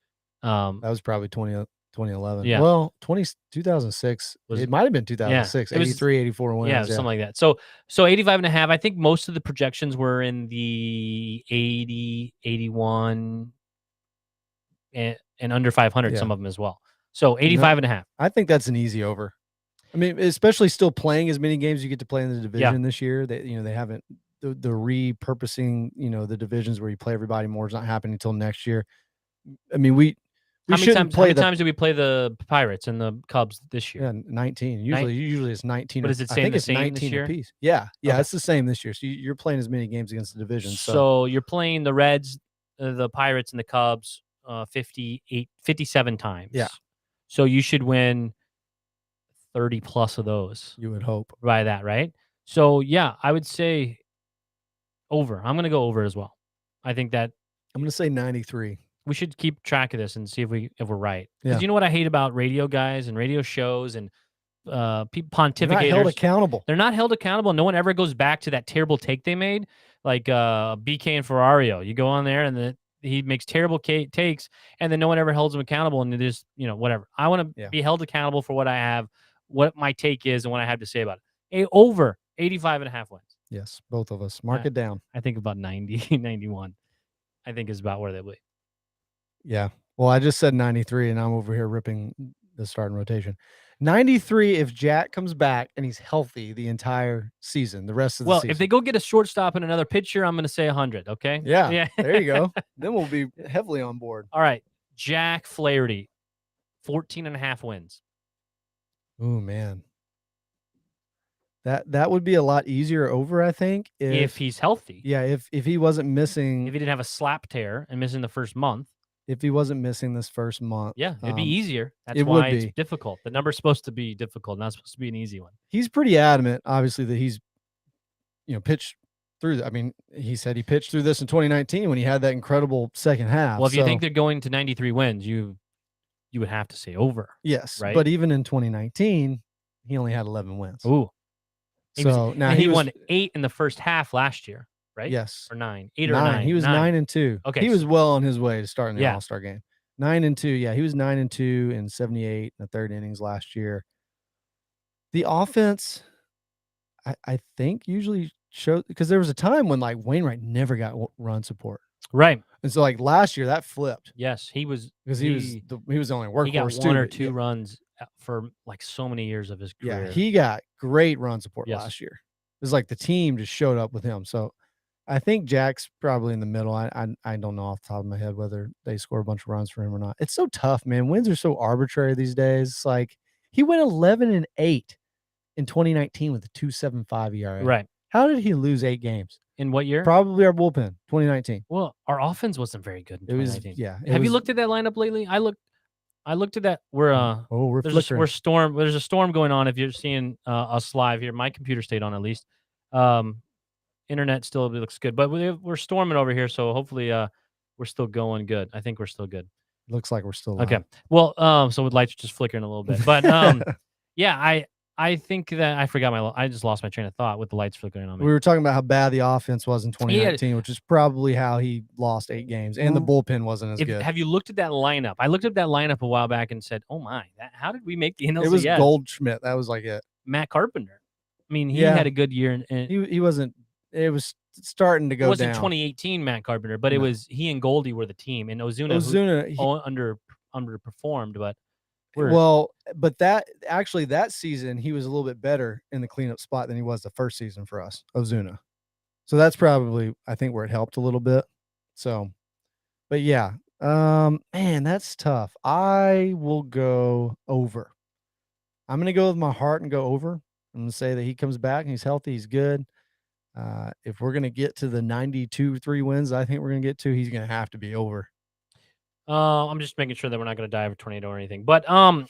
that was probably 2011. Yeah. Well, 2006. It might have been 2006. it was- 83, 84 wins. Yeah, something like that. So 85.5. I think most of the projections were in the 80, 81, and under 500. Yeah. Some of them as well. So 85.5. I think that's an easy over. I mean, especially still playing as many games you get to play in the division this year. They haven't the repurposing. The divisions where you play everybody more is not happening until next year. I mean, we How many shouldn't play times did we play the Pirates and the Cubs this year? Yeah, 19. Usually it's 19. But is it I staying think the it's same 19 this year? apiece. Yeah, Okay. it's the same this year. So you're playing as many games against the division. So you're playing the Reds, the Pirates, and the Cubs 57 times. Yeah. So you should win 30 plus of those you would hope. by that, right? So yeah, I would say over. I'm gonna go over as well. I think that I'm gonna say 93. we should keep track of this and see if we're right. Because Yeah. you know what I hate about radio guys and radio shows and people They're not held pontificators. accountable. They're not held accountable. No one ever goes back to that terrible take they made, like BK and Ferrario. You go on there and he makes terrible takes, and then no one ever holds him accountable. And it is, whatever. I want to be held accountable for what I have, what my take is, and what I have to say about it. Over 85.5 wins. Yes, both of us. Mark it down. I think about 90, 91. I think is about where they'll be. Yeah. Well, I just said 93, and I'm over here ripping the starting rotation. 93 if Jack comes back and he's healthy the entire season, the rest of the season. If they go get a shortstop and another pitcher, I'm going to say 100, okay? Yeah. There you go. Then we'll be heavily on board. All right. Jack Flaherty, 14.5 wins. Oh, man. That would be a lot easier over, I think. If he's healthy. Yeah, if he wasn't missing. If he didn't have a slap tear and missing the first month. If he wasn't missing this first month. Yeah, it'd be easier. That's it why would be. It's difficult. The number's supposed to be difficult, not supposed to be an easy one. He's pretty adamant, obviously, that he's, pitched through. I mean, he said he pitched through this in 2019 when he had that incredible second half. Well, if you think they're going to 93 wins, you would have to say over. Yes, right? But even in 2019, he only had 11 wins. Ooh. Now he won 8 in the first half last year, right? Yes. Or 9. 8 or 9. He was 9-2. Okay. He was well on his way to starting the All-Star game. 9-2. Yeah, he was 9-2 in 78 in the third innings last year. The offense, I think, usually showed, because there was a time when like Wainwright never got run support. Right. And so like last year that flipped. Yes, he was, because he was the only workhorse. He got one or two runs for like so many years of his career. Yeah, he got great run support last year. It was like the team just showed up with him. So I think Jack's probably in the middle. I don't know off the top of my head whether they score a bunch of runs for him or not. It's so tough, man. Wins are so arbitrary these days. It's like he went 11-8 in 2019 with a 2.75 ERA. Right. How did he lose 8 games? In what year? Probably our bullpen, 2019. Well, our offense wasn't very good in 2019. Have you looked at that lineup lately? I looked at that. We're flickering. There's a storm going on. If you're seeing us live here, my computer stayed on at least. Internet still looks good, but we're storming over here, so hopefully we're still going good. I think we're still good. Looks like we're still live. Okay. Well, so with lights just flickering a little bit, but yeah, I think that I just lost my train of thought with the lights flickering on me. We were talking about how bad the offense was in 2019, which is probably how he lost 8 games, and the bullpen wasn't as good. Have you looked at that lineup? I looked at that lineup a while back and said, "Oh my, how did we make the NLCS?" It was Goldschmidt. That was like it. Matt Carpenter. I mean, he had a good year, and he wasn't. It was starting to go down. It wasn't 2018 Matt Carpenter, but it was he and Goldie were the team, and Ozuna underperformed, but. But that season he was a little bit better in the cleanup spot than he was the first season for us, Ozuna. So that's probably, I think, where it helped a little bit. So, but yeah, man, that's tough. I will go over. I'm going to go with my heart and go over. I'm going to say that he comes back and he's healthy, he's good. If we're going to get to the 92-3 wins, I think we're going to get to, he's going to have to be over. I'm just making sure that we're not going to die of a tornado or anything. But I'm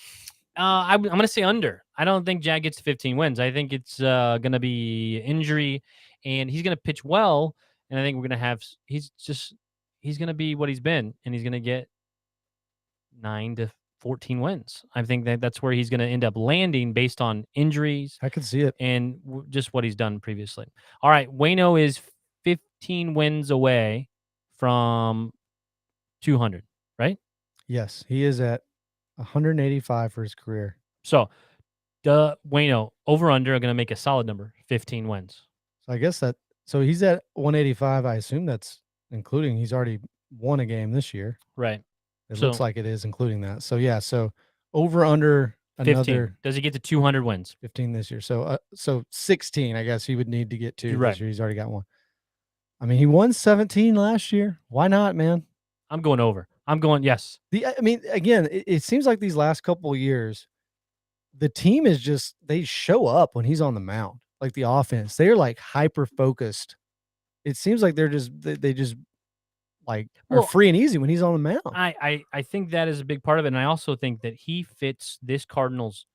going to say under. I don't think Jack gets 15 wins. I think it's going to be injury, and he's going to pitch well. And I think we're going to have he's going to be what he's been, and he's going to get 9 to 14 wins. I think that's where he's going to end up landing based on injuries. I could see it, and just what he's done previously. All right, Waino is 15 wins away from 200. Right? Yes, he is at 185 for his career. So, Waino over under are going to make a solid number, 15 wins. So I guess so he's at 185. I assume that's including he's already won a game this year. Right. It looks like it is including that. So yeah, so over under 15. Another. Does he get to 200 wins? 15 this year. So 16, I guess he would need to get to Right. this year. He's already got one. I mean, he won 17 last year. Why not, man? I'm going over. I'm going yes. I mean, again, it seems like these last couple of years, the team is just, they show up when he's on the mound. Like the offense, they're like hyper focused. It seems like they just like are free and easy when he's on the mound. I think that is a big part of it. And I also think that he fits this Cardinals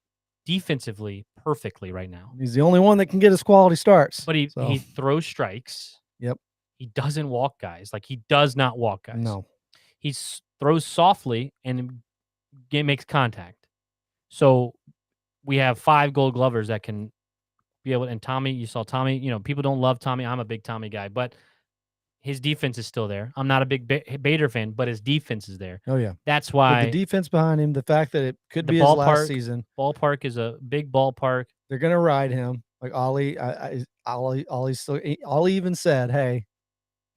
defensively perfectly right now. He's the only one that can get his quality starts. But he so, throws strikes. Yep. He doesn't walk guys. Like, he does not walk guys. No. He throws softly and makes contact. So we have 5 Gold Glovers that can be able. And Tommy, you saw Tommy. You know, people don't love Tommy. I'm a big Tommy guy, but his defense is still there. I'm not a big Bader fan, but his defense is there. Oh, yeah. That's With why the defense behind him, the fact that it could the be his ballpark last season. Ballpark is a big ballpark. They're going to ride him. Like Ollie even said, hey,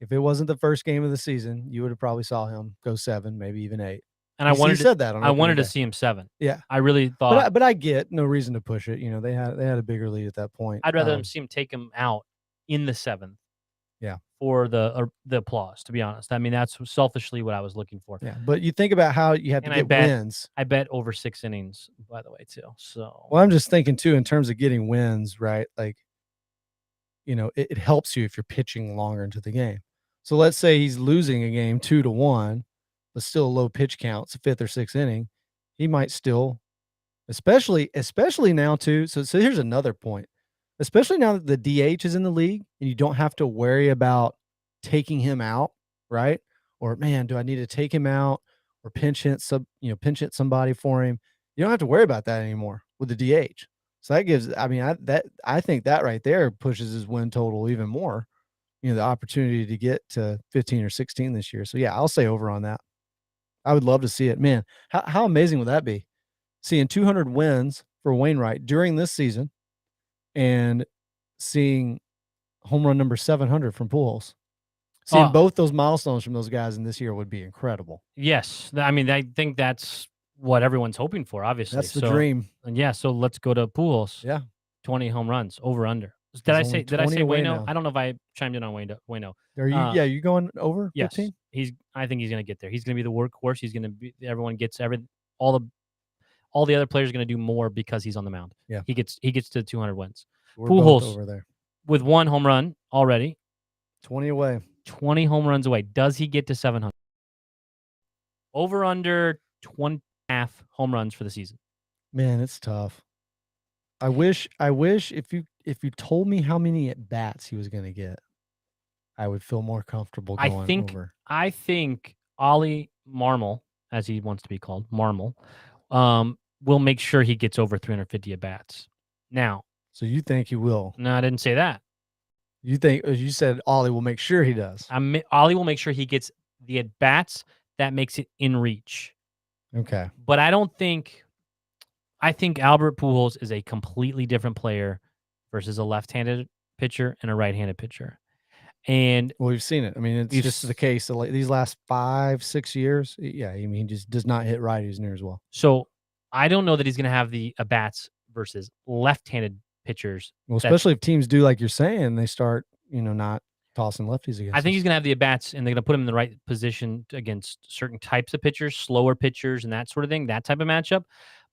if it wasn't the first game of the season, you would have probably saw him go 7, maybe even 8. And He said that on I wanted opening to day. see him 7. Yeah. I really thought. But I get no reason to push it. You know, they had a bigger lead at that point. I'd rather see him take him out in the 7th. Yeah. For the applause, to be honest. I mean, that's selfishly what I was looking for. Yeah, but you think about how you have to get wins. I bet over 6 innings, by the way, too. So, well, I'm just thinking too in terms of getting wins, right? Like, you know, it helps you if you're pitching longer into the game. So let's say he's losing a game 2-1, but still a low pitch count, it's a 5th or 6th inning. He might still, especially now too. So here's another point. Especially now that the DH is in the league and you don't have to worry about taking him out, right? Or, man, do I need to take him out or pinch hit somebody for him? You don't have to worry about that anymore with the DH. So that gives, I think that right there pushes his win total even more. You know, the opportunity to get to 15 or 16 this year. So yeah, I'll say over on that. I would love to see it. Man, how amazing would that be? Seeing 200 wins for Wainwright during this season. And seeing home run number 700 from Pujols. Seeing both those milestones from those guys in this year would be incredible. Yes. I mean, I think that's what everyone's hoping for, obviously. That's the dream. And yeah, so let's go to Pujols. Yeah. 20 home runs, over under. Did I say Waino? I don't know if I chimed in on Waino. Are you you going over 15? Yes. I think he's going to get there. He's going to be the workhorse. He's going to be, everyone gets all the other players are going to do more because he's on the mound. Yeah. He gets to 200 wins. We're Pujols over there with 1 home run already. 20 away. 20 home runs away. Does he get to 700? Over under 20.5 home runs for the season. Man, it's tough. I wish if you told me how many at bats he was going to get, I would feel more comfortable going over. I think Ollie Marmol, as he wants to be called, Marmol, will make sure he gets over 350 at bats. Now, so you think he will? No, I didn't say that. You said Ollie will make sure he does. Ollie will make sure he gets the at bats that makes it in reach. Okay. But I think Albert Pujols is a completely different player versus a left-handed pitcher and a right-handed pitcher. And well, we've seen it. I mean, it's just the case that these last 5-6 years. Yeah, I mean, he just does not hit righties near as well. So I don't know that he's going to have the at bats versus left-handed pitchers. Well, especially if teams do like you're saying, they start, not tossing lefties against. I think he's going to have the at bats, and they're going to put him in the right position against certain types of pitchers, slower pitchers, and that sort of thing. That type of matchup.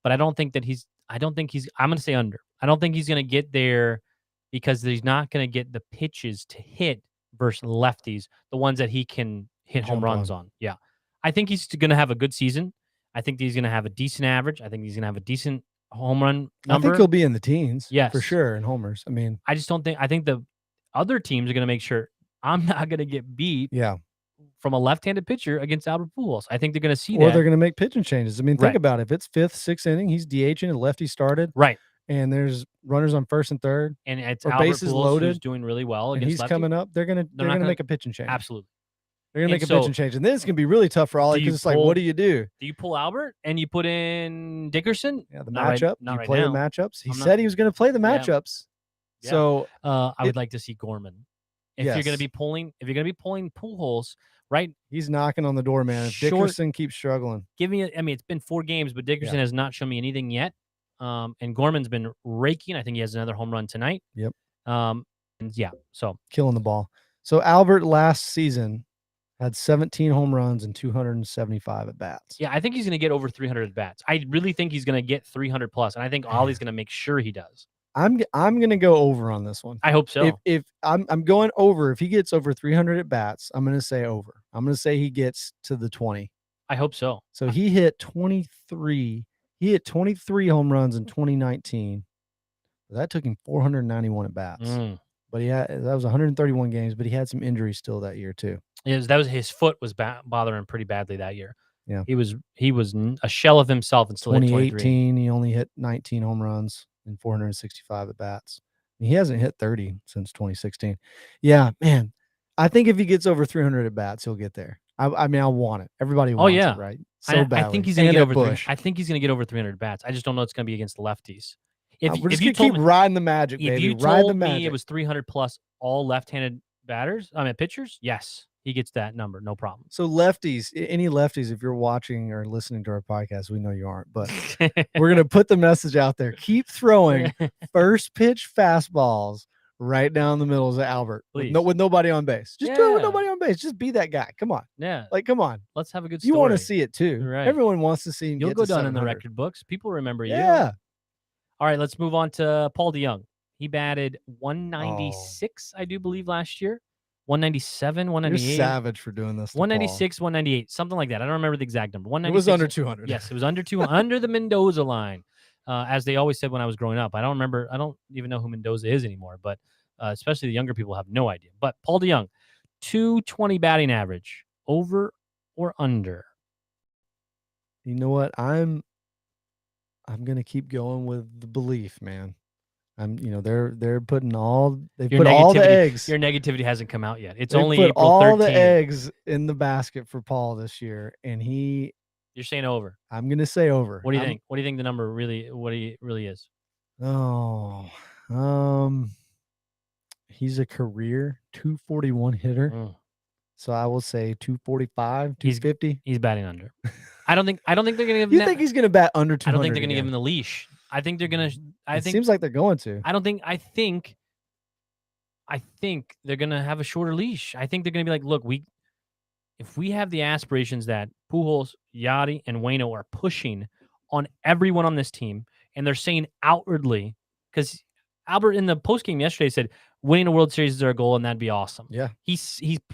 But I don't think he's. I'm going to say under. I don't think he's going to get there because he's not going to get the pitches to hit versus lefties, the ones that he can hit home runs on. Yeah. I think he's going to have a good season. I think he's going to have a decent average. I think he's going to have a decent home run number. I think he'll be in the teens. Yes. For sure, in homers. I mean, I think the other teams are going to make sure I'm not going to get beat from a left-handed pitcher against Albert Pujols. I think they're going to see that. Or they're going to make pitching changes. I mean, think about it. If it's 5th, 6th inning, he's DHing and lefty started. Right. And there's runners on 1st and 3rd. And it's Albert bases Pujols loaded, who's doing really well against he's lefty. coming up. They're going to make a pitching change. Absolutely. They're going to make a pitching change. And then it's going to be really tough for Ollie because it's like, what do you do? Do you pull Albert and you put in Dickerson? Yeah, the matchup. Not you play the matchups. He said he was going to play the matchups. Yeah. So I would like to see Gorman. If you're going to be pulling Pujols, right? He's knocking on the door, man. If Dickerson keeps struggling. It's been 4 games, but Dickerson has not shown me anything yet. And Gorman's been raking. I think he has another home run tonight. Yep. So killing the ball. So Albert last season had 17 home runs and 275 at bats. Yeah, I think he's going to get over 300 at bats. I really think he's going to get 300 plus, and I think Ollie's going to make sure he does. I'm going to go over on this one. I hope so. If I'm going over, if he gets over 300 at bats, I'm going to say over. I'm going to say he gets to the 20. I hope so. So he hit 23 He hit 23 home runs in 2019. That took him 491 at bats. But that was 131 games, but he had some injuries still that year too. His foot was bothering pretty badly that year. Yeah. He was a shell of himself and still hit 2018, he only hit 19 home runs and 465 at bats. He hasn't hit 30 since 2016. Yeah, man. I think if he gets over 300 at bats, he'll get there. I mean, I want it. Everybody wants it, right? So badly. I think he's going to get over. I think he's going to get over 300 bats. I just don't know it's going to be against the lefties. We're just gonna keep riding the magic, baby. If you told me it was 300 plus all left-handed pitchers, yes, he gets that number, no problem. So lefties, any lefties, if you're watching or listening to our podcast, we know you aren't, but we're gonna put the message out there: keep throwing first pitch fastballs right down the middle of Albert, with nobody on base. Just do it with nobody on base. Just be that guy. Come on, come on. Let's have a good story. You want to see it too, right? Everyone wants to see him. You'll go down in the record books. People remember you. Yeah. All right, let's move on to Paul DeJong. He batted 196, I do believe, last year. 197, 198. You're savage for doing this. 196, 198, something like that. I don't remember the exact number. 196. It was under 200. Yes, it was under 200, under the Mendoza line, as they always said when I was growing up. I don't even know who Mendoza is anymore, but especially the younger people have no idea. But Paul DeJong, 220 batting average, over or under? You know what? I'm gonna keep going with the belief, man. They're putting all the eggs. Your negativity hasn't come out yet. It's they only put April all 13th. The eggs in the basket for Paul this year, and you're saying over. I'm gonna say over. What do you think? What do you think the number really is? Oh, he's a career 241 hitter. So I will say 245, 250. He's batting under. I don't think they're going to give him. You think he's going to bat under 200? I don't think they're going to give him the leash. I think they're going to. It seems like they're going to. I think they're going to have a shorter leash. I think they're going to be like, look, if we have the aspirations that Pujols, Yadi, and Waino are pushing on everyone on this team, and they're saying outwardly, because Albert in the postgame yesterday said winning a World Series is our goal, and that'd be awesome. Yeah,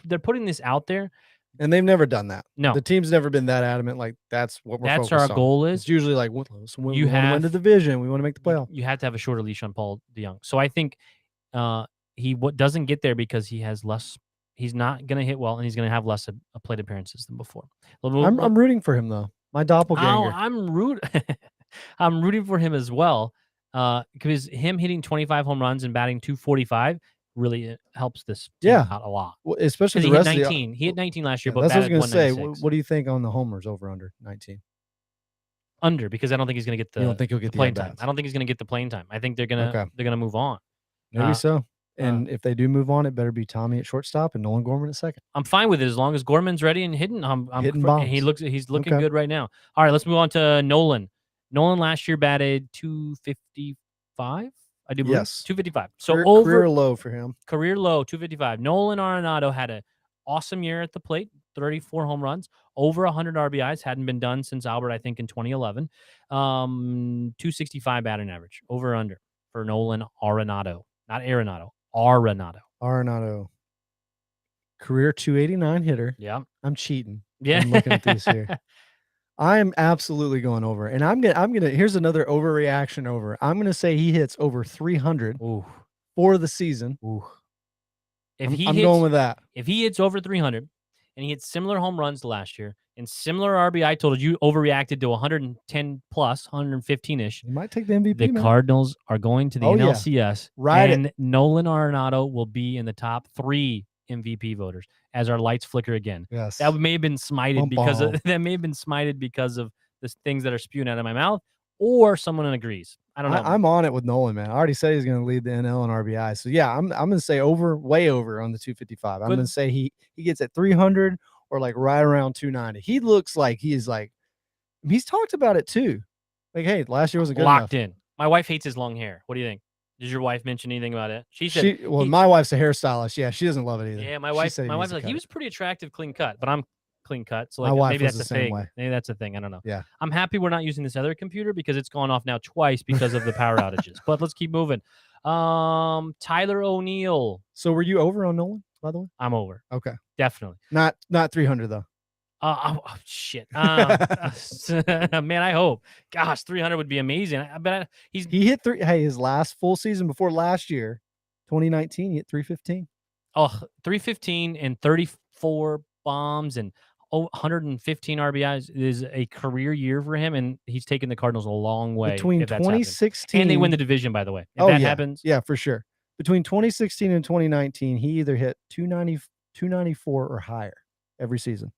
they're putting this out there. And they've never done that. No. The team's never been that adamant. Like, that's what we're focused on. That's our goal is. It's usually like, we want to win the division. We want to make the playoff. You have to have a shorter leash on Paul DeJong. So I think he doesn't get there because he has less. He's not going to hit well, and he's going to have less plate appearances than before. I'm rooting for him, though. My doppelganger. I'm rooting for him as well because him hitting 25 home runs and batting 245 really helps this team out a lot. Well, especially the rest of the he hit 19 last year, but that's what I was going to say. What do you think on the homers over under 19? Under, because I don't think he's going to get the. You don't think he'll get the playing time? I don't think he's going to get the playing time. I think they're gonna move on. Maybe so. And if they do move on, it better be Tommy at shortstop and Nolan Gorman at second. I'm fine with it as long as Gorman's ready and hitting. Hitting bombs. He's looking good right now. All right, let's move on to Nolan. Nolan last year batted 255. I do believe 255. So career low for him. Career low, 255. Nolan Arenado had an awesome year at the plate, 34 home runs, over 100 RBIs. Hadn't been done since Albert, I think, in 2011. 265 batting average, over under for Nolan Arenado. Not Arenado, Arenado. Career 289 hitter. Yeah. I'm cheating. Yeah. I'm looking at these here. I'm absolutely going over. And I'm gonna here's another overreaction over. I'm gonna say he hits over 300 for the season. I'm going with that. If he hits over 300 and he hits similar home runs to last year and similar RBI total, you overreacted to 110 plus, 115-ish. He might take the MVP. The Cardinals are going to the NLCS. Right. And Nolan Arenado will be in the top 3 MVP voters as our lights flicker again. Yes. That may have been smited because of the things that are spewing out of my mouth, or someone agrees. I don't know. I'm on it with Nolan, man. I already said he's going to lead the NL and RBI. So yeah, I'm going to say way over on the 255. I'm going to say he gets at 300 or like right around 290. He looks like he's talked about it too. Like, hey, last year was a good locked enough. In. My wife hates his long hair. What do you think? Did your wife mention anything about it? She said, my wife's a hairstylist. Yeah, she doesn't love it either. Yeah, my wife's like, he was pretty attractive, clean cut, but I'm clean cut. So like, maybe that's a thing. Maybe that's a thing. I don't know. Yeah. I'm happy we're not using this other computer because it's gone off now twice because of the power outages. But let's keep moving. Tyler O'Neill. So were you over on Nolan, by the way? I'm over. Okay. Definitely. Not 300 though. Shit. Man, I hope. Gosh, 300 would be amazing. I bet He hit his last full season before last year, 2019, he hit 315. 315 and 34 bombs and 115 RBIs is a career year for him, and he's taken the Cardinals a long way. Between if that's happened. 2016 and they win the division, by the way. If Oh, that yeah. happens, Yeah, for sure. Between 2016 and 2019, he either hit 294 or higher every season.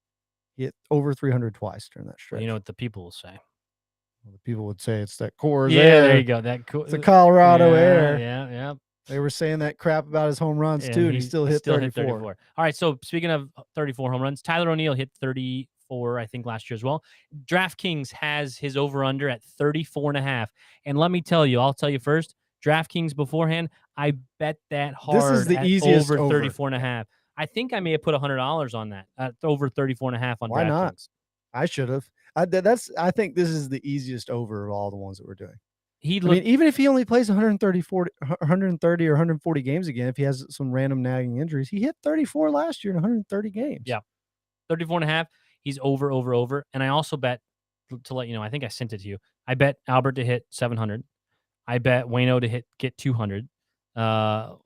He hit over 300 twice during that stretch. you know what the people will say. Well, the people would say it's that Coors Yeah, air. there you go. That It's the Colorado air. Yeah. They were saying that crap about his home runs too, and he still hit 34. All right, so speaking of 34 home runs, Tyler O'Neill hit 34, I think, last year as well. DraftKings has his over-under at 34.5. And let me tell you, I'll tell you first, DraftKings beforehand, I bet that hard This is the at easiest over over. 34.5. I think I may have put $100 on that, at over 34.5 on Why DraftKings. not? I should have. I think this is the easiest over of all the ones that we're doing. I mean, even if he only plays 130 or 140 games again, if he has some random nagging injuries, he hit 34 last year in 130 games. Yeah. 34.5. He's over. And I also bet, to let you know, I think I sent it to you. I bet Albert to hit 700. I bet Waino to get 200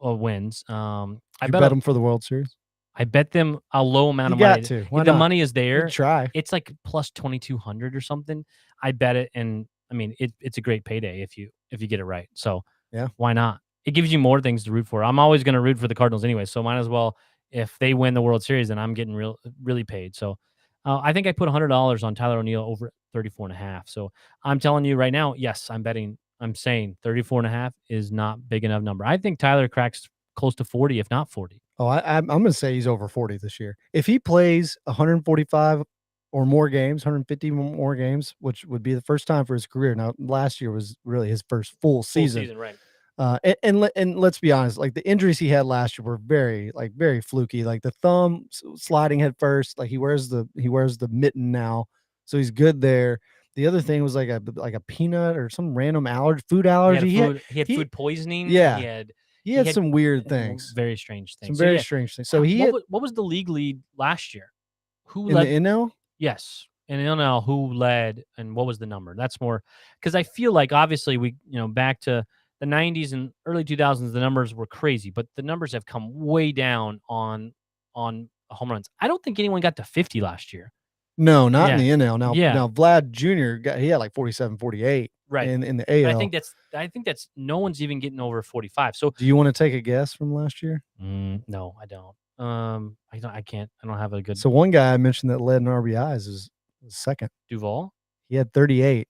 wins. I bet him for the World Series. I bet them a low amount of You money. got to. Why the not? money is there. Good try. It's like plus 2,200 or something. I bet it, and I mean it's a great payday if you get it right. So yeah, why not? It gives you more things to root for. I'm always going to root for the Cardinals anyway, so might as well. If they win the World Series, then I'm getting really paid. So I think I put $100 on Tyler O'Neill over 34.5. So I'm telling you right now, yes, I'm betting. I'm saying 34.5 is not big enough number. I think Tyler cracks close to 40, if not 40. Oh, I'm going to say he's over 40 this year. If he plays 145 or more games, 150 more games, which would be the first time for his career. Now, last year was really his first full season, right? And let's be honest, like the injuries he had last year were very fluky. Like the thumb sliding head first, like he wears the mitten now, so he's good there. The other thing was like a peanut or some random food allergy. He had food poisoning. Yeah. He had some weird things. Very strange things. Some very strange things. So what was the league lead last year? Who in led the NL? Yes. In NL, who led and what was the number? That's more because I feel like obviously we, back to the 90s and early 2000s, the numbers were crazy, but the numbers have come way down on home runs. I don't think anyone got to 50 last year. No, not in the NL. Now Vlad Jr. he had like 47, 48 right in the AL. I think that's no one's even getting over 45. So do you want to take a guess from last year? No, I don't. I can't. I don't have a good. So one guy I mentioned that led in RBIs is second. Duvall. He had 38.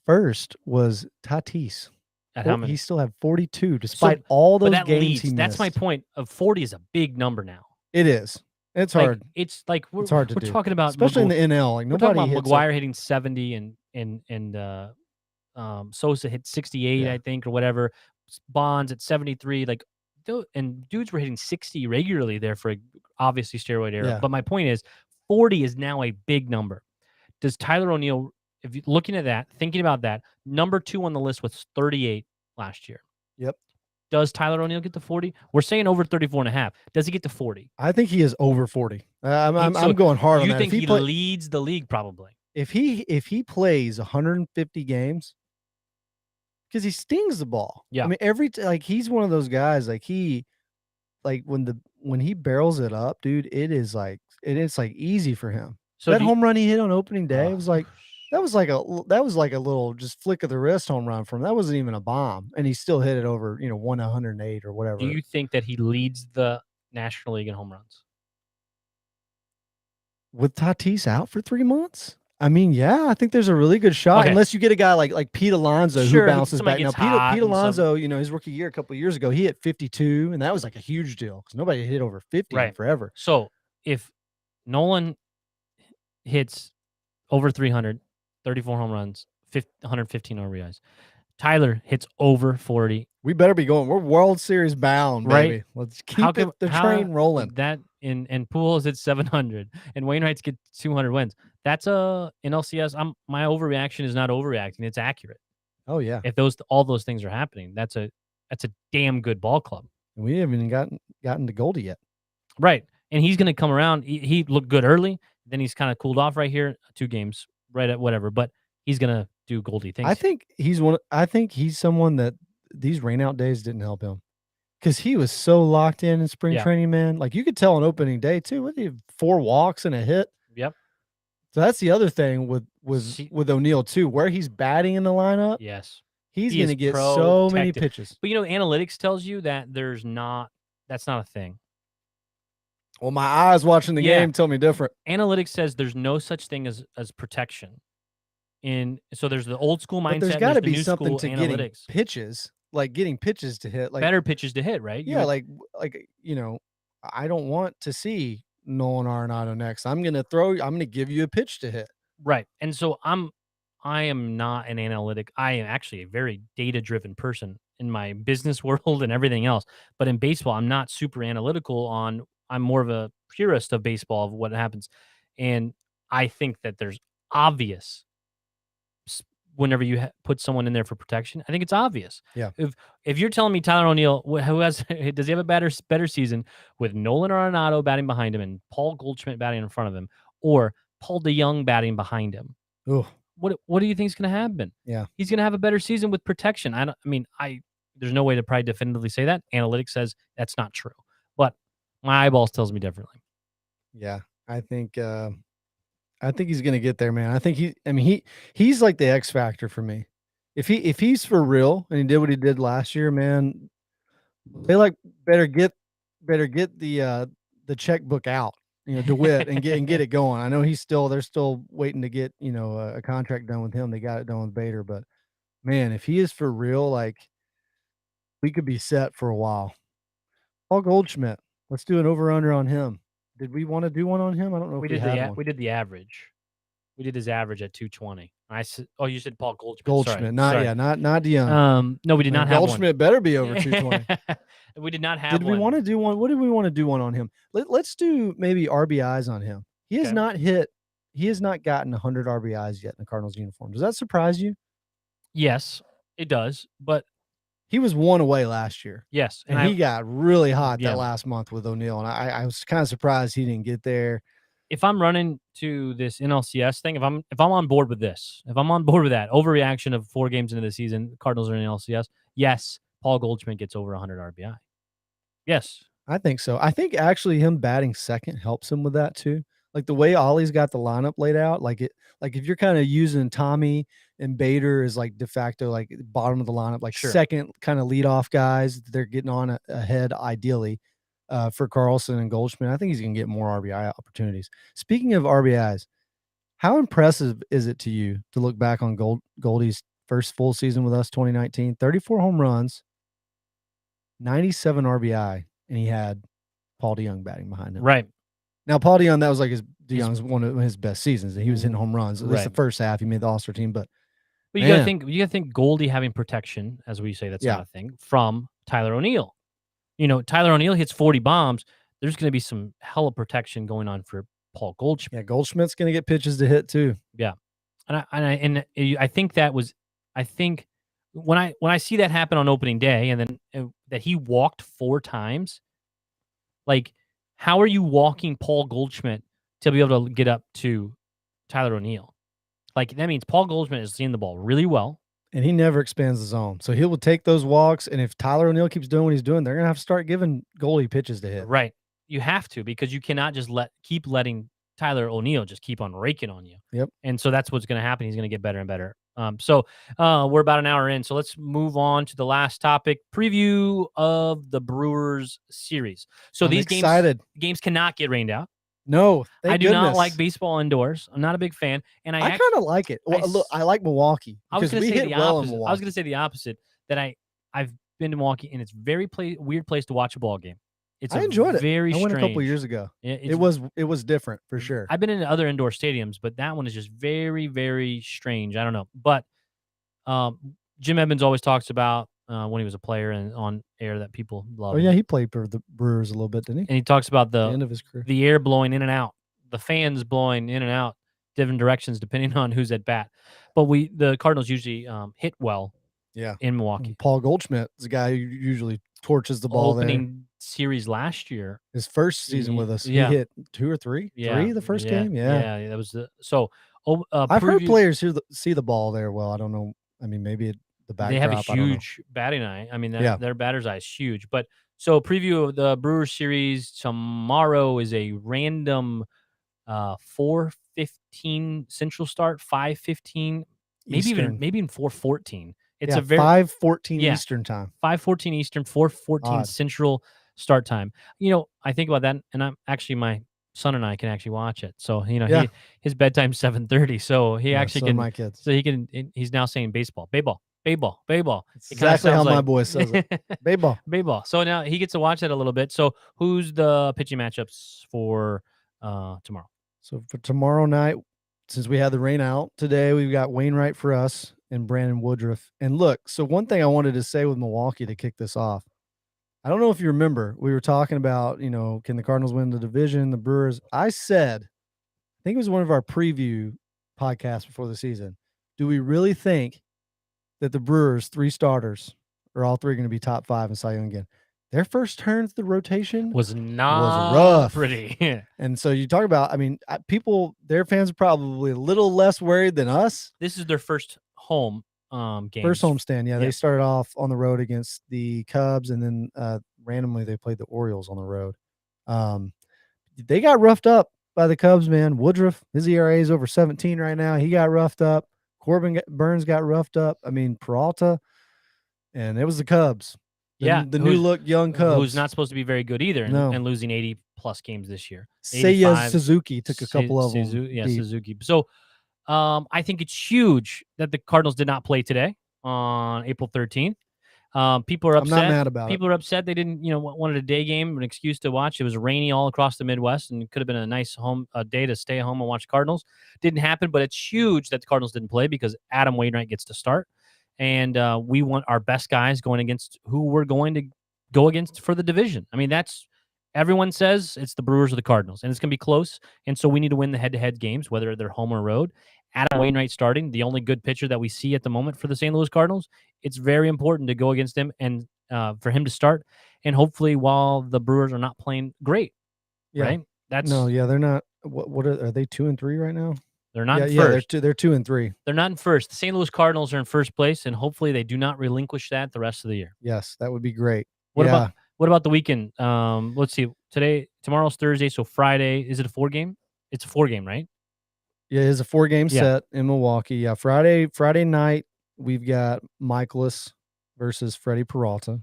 First was Tatis. At how many? He still had 42 despite all those games he missed. That's my point. Of 40 is a big number now. It is. It's hard. It's like it's hard to do. We're talking about especially in the NL. Like nobody hits McGuire hitting 70 and Sosa hit 68, I think, or whatever. Bonds at 73. Like, and dudes were hitting 60 regularly there for obviously steroid era. Yeah. But my point is, 40 is now a big number. Does Tyler O'Neill, if you're looking at that, thinking about that, number 2 on the list was 38 last year. Yep. Does Tyler O'Neill get to 40? We're saying over 34.5. Does he get to 40? I think he is over 40. I'm going hard on that. You think he leads the league probably? If he plays 150 games, because he stings the ball. Yeah. I mean, he's one of those guys, when he barrels it up, dude, it's like easy for him. So that home run he hit on opening day, it was like, that was like a little just flick of the wrist home run from him. That wasn't even a bomb, and he still hit it over 108 or whatever. Do you think that he leads the National League in home runs with Tatis out for 3 months? I mean, yeah, I think there's a really good shot, unless you get a guy like Pete Alonso who bounces back. Now, Pete Alonso, his rookie year a couple of years ago, he hit 52, and that was like a huge deal because nobody hit over 50 in forever. So if Nolan hits over 300, 34 home runs, 115 RBIs, Tyler hits over 40. We better be going. We're World Series bound, baby. Right? Let's keep the train rolling. That and Pujols hits 700, and Wainwright's get 200 wins. That's a in LCS. My overreaction is not overreacting; it's accurate. Oh yeah. If all those things are happening, that's a damn good ball club. And we haven't even gotten to Goldie yet. Right, and he's going to come around. He looked good early. Then he's kind of cooled off right here, 2 games, right at whatever. But he's gonna do Goldie things. I think he's someone that these rainout days didn't help him because he was so locked in spring Yeah. training, man. Like you could tell on opening day too. What, he had 4 walks and a hit. Yep. So that's the other thing with See- O'Neal too, where he's batting in the lineup. Yes. He's He going to is get so many protected. pitches. But analytics tells you that that's not a thing. Well, my eyes watching the Yeah. game tell me different. Analytics says there's no such thing as protection. So there's the old school mindset. But there's got to the be new something school to getting analytics. pitches, like getting pitches to hit, like Better pitches to hit, right? yeah, like I don't want to see Nolan Arenado next. I'm going to give you a pitch to hit. Right. And so I am not an analytic. I am actually a very data-driven person in my business world and everything else. But in baseball, I'm not super analytical I'm more of a purist of baseball of what happens. And I think that there's obvious whenever you put someone in there for protection. I think it's obvious. Yeah. If you're telling me Tyler O'Neill, does he have a better season with Nolan Arenado batting behind him and Paul Goldschmidt batting in front of him, or Paul DeYoung batting behind him? Ooh. What do you think is going to happen? Yeah. He's going to have a better season with protection. There's no way to probably definitively say that. Analytics says that's not true, but my eyeballs tells me differently. Yeah. I think he's going to get there, man. I think he's like the X factor for me. If he's for real and he did what he did last year, man, they better get the checkbook out, DeWitt and get it going. I know they're still waiting to get, a contract done with him. They got it done with Bader, but man, if he is for real, like we could be set for a while. Paul Goldschmidt, let's do an over under on him. Did we want to do one on him? I don't know if we had one. We did the average. We did his average at 220. I said, you said Paul Goldschmidt. Goldschmidt, Sorry. not DeYoung. No, we did not have one. Goldschmidt better be over 220. We did not have Did one. we want to do one? What did we want to do one on him? Let's do maybe RBIs on him. He has not gotten 100 RBIs yet in the Cardinals uniform. Does that surprise you? Yes, it does. But he was 1 away last year. Yes. And he got really hot that last month with O'Neill. And I was kind of surprised he didn't get there. If I'm running to this NLCS thing, if I'm on board with this, if I'm on board with that overreaction of 4 games into the season, Cardinals are in NLCS. Yes, Paul Goldschmidt gets over 100 RBI. Yes, I think so. I think actually him batting second helps him with that too. Like the way Ollie's got the lineup laid out, like if you're kind of using Tommy and Bader as like de facto like bottom of the lineup, like second kind of leadoff guys, they're getting on ahead ideally. For Carlson and Goldschmidt, I think he's going to get more RBI opportunities. Speaking of RBIs, how impressive is it to you to look back on Goldie's first full season with us, 2019, 34 home runs, 97 RBI, and he had Paul DeYoung batting behind him. Right. Now, Paul DeYoung, that was like DeYoung's one of his best seasons. He was hitting home runs. At least the first half, he made the All-Star team. But you got to think Goldie having protection, as we say, that's not a thing, from Tyler O'Neill. Tyler O'Neill hits 40 bombs. There's going to be some hella protection going on for Paul Goldschmidt. Yeah, Goldschmidt's going to get pitches to hit too. Yeah, and I think when I see that happen on opening day, and then that he walked 4 times, like how are you walking Paul Goldschmidt to be able to get up to Tyler O'Neill? Like that means Paul Goldschmidt is seeing the ball really well. And he never expands the zone. So he will take those walks. And if Tyler O'Neill keeps doing what he's doing, they're going to have to start giving Goldie pitches to hit. Right. You have to, because you cannot just keep letting Tyler O'Neill just keep on raking on you. Yep. And so that's what's going to happen. He's going to get better and better. So we're about an hour in. So let's move on to the last topic, preview of the Brewers series. So I'm these excited. games cannot get rained out. No, I do not like baseball indoors. I'm not a big fan, and I kind of like it. Well, look, I like Milwaukee because we hit well in Milwaukee. I was going to say the opposite. That I've been to Milwaukee, and it's very weird place to watch a ball game. I enjoyed it. Very I went strange. a couple years ago. It was different for sure. I've been in other indoor stadiums, but that one is just very, very strange. I don't know, but Jim Edmonds always talks about when he was a player and on air that people love. Oh yeah, he played for the Brewers a little bit, didn't he? And he talks about the end of his career, the air blowing in and out, the fans blowing in and out, different directions depending on who's at bat. But the Cardinals usually hit well. Yeah, in Milwaukee. Paul Goldschmidt is a guy who usually torches the ball there. opening series last year. His first season with us, Yeah. he hit 2 or 3. Yeah, 3 the first game. Yeah. that was the so. I've heard preview- players see the ball there well. I don't know. I mean, maybe the backdrop. They have a I don't know. huge batting eye. I mean, Yeah. their batter's eye is huge. But so preview of the Brewers series tomorrow is a random 4:15 Central start, 5:15, maybe Eastern. even 4:14. It's Yeah, a very 5:14 Yeah. Eastern time. 5:14 Eastern, 4:14 Odd. Central start time. You know, I think about that, and I'm actually my son and I can actually watch it. So Yeah. his bedtime's 7:30, so he Yeah, actually so can. my kids. So he can. He's now saying baseball, baseball, baseball, baseball. It's It kinda exactly how sounds my like- boy says it. Baseball. baseball. So now he gets to watch that a little bit. So who's the pitching matchups for tomorrow? So for tomorrow night, since we had the rain out today, we've got Wainwright for us and Brandon Woodruff. And look, so one thing I wanted to say with Milwaukee to kick this off, I don't know if you remember, we were talking about, can the Cardinals win the division, the Brewers? I said, I think it was one of our preview podcasts before the season. Do we really think that the Brewers' 3 starters are all 3 going to be top 5 in Cy Young again? Their first turn through the rotation Was not rough. pretty. And so you talk about, I mean, their fans are probably a little less worried than us. This is their first home game. First homestand. Yeah, Yeah. they started off on the road against the Cubs, and then randomly they played the Orioles on the road. They got roughed up by the Cubs, man. Woodruff, his ERA is over 17 right now. He got roughed up. Corbin Burns got roughed up. I mean, Peralta, and it was the Cubs. The new look young Cubs. Who's not supposed to be very good either, and, No. and losing 80+ games this year. Seiya 85. Suzuki took a couple of them. deep. Suzuki. So I think it's huge that the Cardinals did not play today on April 13th. People are I'm upset. not mad about it. People are upset they didn't, wanted a day game, an excuse to watch. It was rainy all across the Midwest, and it could have been a nice day to stay home and watch Cardinals. Didn't happen, but it's huge that the Cardinals didn't play because Adam Wainwright gets to start, and we want our best guys going against who we're going to go against for the division. I mean, everyone says it's the Brewers or the Cardinals, and it's going to be close, and so we need to win the head-to-head games, whether they're home or road. Adam Wainwright starting, the only good pitcher that we see at the moment for the St. Louis Cardinals. It's very important to go against him and for him to start. And hopefully, while the Brewers are not playing great, Yeah. right? They're not. What are they 2 and 3 right now? They're not in Yeah, first. they're 2 and 3. They're not in first. The St. Louis Cardinals are in first place, and hopefully they do not relinquish that the rest of the year. Yes, that would be great. What Yeah. about the weekend? Let's see. Tomorrow's Thursday, so Friday. Is it a 4-game? It's a 4-game, right? Yeah, it's a 4-game Yeah. set in Milwaukee. Yeah, Friday night we've got Michaelis versus Freddie Peralta.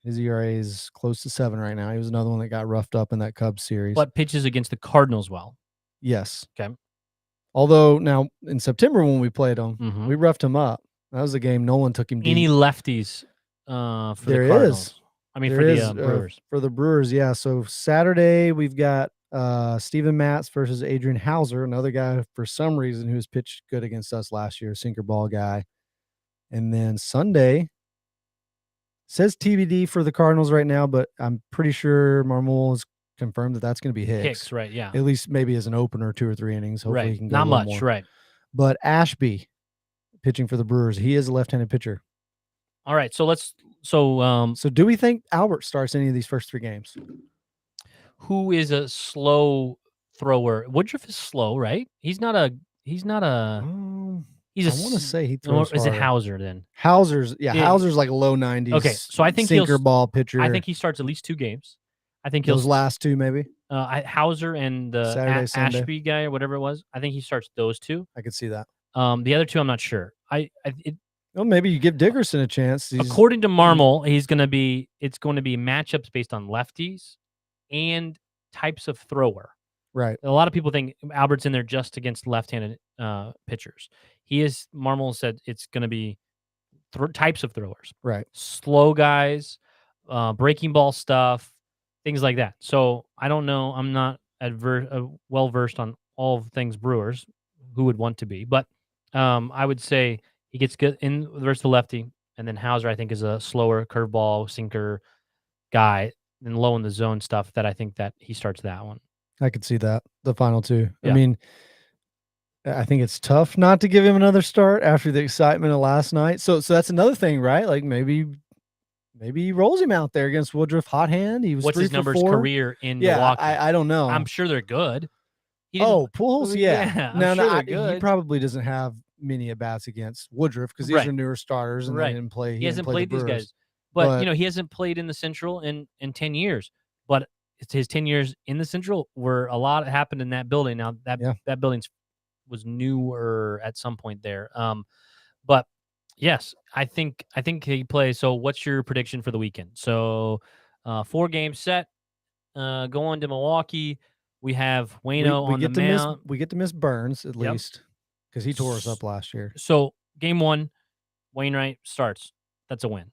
His ERA is close to 7 right now. He was another one that got roughed up in that Cubs series. But pitches against the Cardinals well. Yes. Okay. Although now in September when we played him, Mhm. we roughed him up. That was a game no one took him deep. Any lefties for There the is. Cardinals? I mean, for There the is, Brewers. for the Brewers, yeah. So Saturday we've got Steven Matz versus Adrian Hauser, another guy for some reason who's pitched good against us last year, sinker ball guy. And then Sunday says TBD for the Cardinals right now, but I'm pretty sure Marmol has confirmed that that's going to be Hicks. Hicks, right? Yeah. At least maybe as an opener, 2 or 3 innings. Hopefully he Right. can go Not a little much, more. right. But Ashby pitching for the Brewers, he is a left-handed pitcher. All right. So So do we think Albert starts any of these first 3 games? who is a slow thrower? Woodruff is slow, right? He's not a he's a I want to say he throws or is it harder. Hauser then? Hauser's Yeah. Hauser's like a low 90s. Okay, so I think he'll sinker ball pitcher. I think he starts at least 2 games. I think he'll those last 2 maybe. Hauser and the Saturday, Sunday. Ashby guy or whatever it was. I think he starts those 2. I could see that. The other 2 I'm not sure. Well, maybe you give Dickerson a chance. According to Marmol, it's going to be matchups based on lefties and types of thrower. right. A lot of people think Albert's in there just against left-handed pitchers. Marmol said it's going to be types of throwers, Right. slow guys, breaking ball stuff, things like that. So I don't know. I'm not well versed on all of things Brewers. Who would want to be? But I would say he gets good in versus the lefty, and then Hauser I think is a slower curveball sinker guy and low in the zone stuff. That I think that he starts that one. I could see that. The final 2. Yeah. I mean, I think it's tough not to give him another start after the excitement of last night. So that's another thing, right? Like maybe maybe he rolls him out there against Woodruff. Hot hand. He was What's 3 his for numbers 4. career in Yeah, Milwaukee? I don't know. I'm sure they're good. He didn't- Oh, Pujols, yeah. yeah, I'm No, sure they're he good. probably doesn't have many at bats against Woodruff because these Right. are newer starters and Right. they didn't play. He hasn't didn't play played the these Brewers. guys, but But- you know he hasn't played in the Central in 10 years. But it's his 10 years in the Central where a lot happened in that building. Now that building was newer at some point there. But yes, I think he plays. So what's your prediction for the weekend? So 4 game set, going to Milwaukee. We have Waino we on get the to mound. we get to miss Burns at Yep. least because he tore us up last year. So game 1, Wainwright starts. That's a win.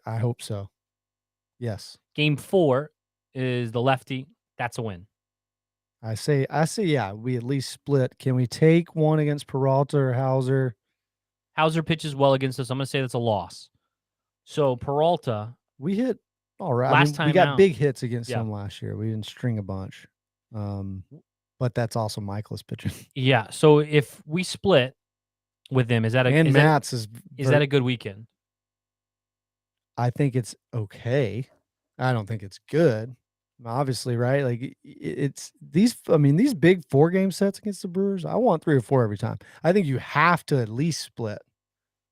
I hope so. Yes. Game 4 is the lefty. That's a win. I say, yeah, we at least split. Can we take one against Peralta or Hauser? Hauser pitches well against us. I'm going to say that's a loss. So Peralta, We hit all right. Last we time got out. big hits against Yeah. them last year. We didn't string a bunch. But that's also Michaelis pitching. yeah. So if we split with them, is that And Matt's is that a good weekend? I think it's okay. I don't think it's good. Obviously, right? Like it's these. I mean, these big 4 game sets against the Brewers. I want 3 or 4 every time. I think you have to at least split.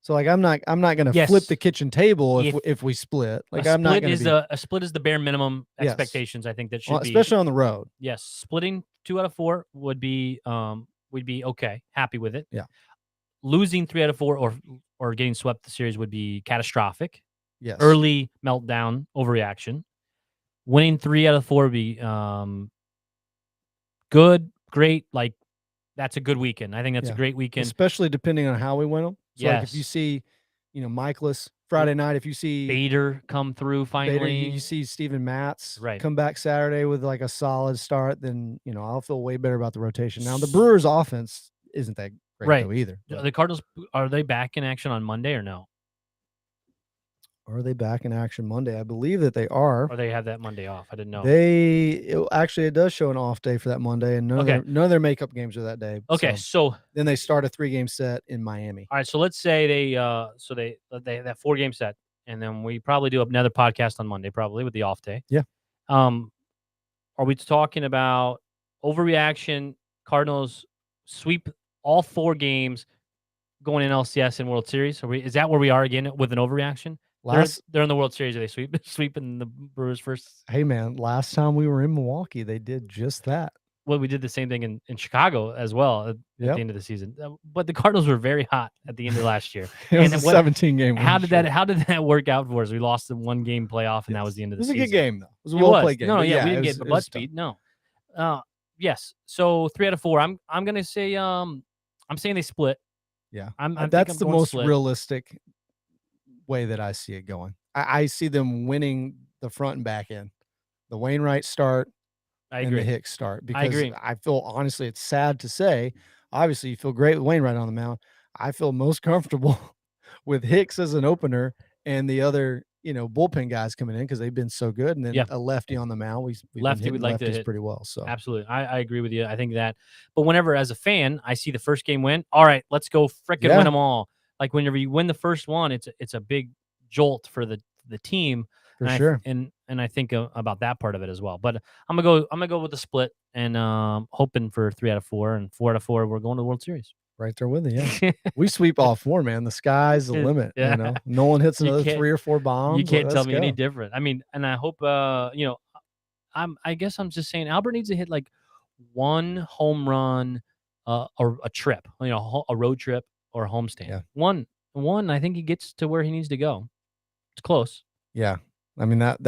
So like, I'm not going to flip Yes. the kitchen table if we split. Like a I'm not split going is to a split is the bare minimum Yes. expectations. I think that should be especially on the road. yes. Splitting 2 out of 4 would be okay. Happy with it. Yeah. Losing 3 out of 4 or getting swept the series would be catastrophic. Yes. Early meltdown, overreaction. Winning 3 out of 4 would be good, great. Like that's a good weekend. I think that's a Yeah. great weekend. Especially depending on how we win them. So like if you Yes. see, Michaelis Friday night, if you see Bader come through Bader, finally. you see Steven Matz Right. come back Saturday with like a solid start, then I'll feel way better about the rotation. Now the Brewers offense isn't that great Right. though either. Are the Cardinals, are they back in action on Monday or no? Are they back in action Monday? I believe that they are. Or they have that Monday off? I didn't know. It does show an off day for that Monday, and none of their makeup games are that day. Okay, so then they start a 3 game set in Miami. all right, so let's say they that 4 game set, and then we probably do another podcast on Monday, probably with the off day. Yeah. Are we talking about overreaction? Cardinals sweep all 4 games, going in LCS and World Series. Is that where we are again with an overreaction? They're in the World Series. Are they sweeping the Brewers first? Hey man, last time we were in Milwaukee, they did just that. Well, we did the same thing in Chicago as well at the end of the season. But the Cardinals were very hot at the end of last year. It was a 17 game. How did that work out for us? We lost the 1 game playoff, and that was the end of the season. It was a good game though. It was a It well was. played game. No, but yeah, we didn't it get was butt tough. beat. No. Yes. So 3 out of 4. I'm gonna say I'm saying they split. Yeah. I'm That's the most split. realistic way that I see it going. I see them winning the front and back end. The Wainwright start I and agree. the Hicks start. I Because agree. I feel honestly, it's sad to say. Obviously, you feel great with Wainwright on the mound. I feel most comfortable with Hicks as an opener and the other, bullpen guys coming in because they've been so good. And then Yeah. a lefty on the mound. We've been Lefty hitting we'd like to lefties hit. pretty well. So Absolutely. I agree with you. I think that. But whenever, as a fan, I see the first game win, all right, let's go frickin' Yeah. win them all. Like whenever you win the first one, it's a big jolt for the team. for and sure. And I think about that part of it as well. But I'm gonna go with the split and hoping for 3 out of 4 and 4 out of 4. We're going to the World Series. Right there with it. Yeah. We sweep all 4, man. The sky's the Yeah. limit. Yeah. Nolan hits You another can't- 3 or 4 bombs. You can't tell let's me any go. different. I mean, and I hope I guess I'm just saying Albert needs to hit like 1 home run or a trip, a road trip or a homestand. Yeah. One, I think he gets to where he needs to go. It's close. Yeah. I mean, that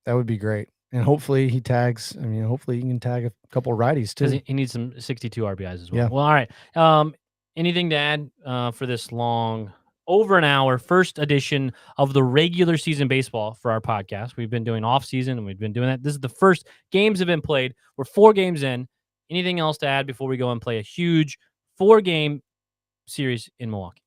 would be great. And hopefully he tags. I mean, hopefully he can tag a couple of righties Because too. he needs some 62 RBIs as well. Yeah. Well, all right. Anything to add for this long, over an hour, first edition of the regular season baseball for our podcast? We've been doing off season and we've been doing that. This is the first games have been played. We're 4 games in. Anything else to add before we go and play a huge 4-game series in Milwaukee?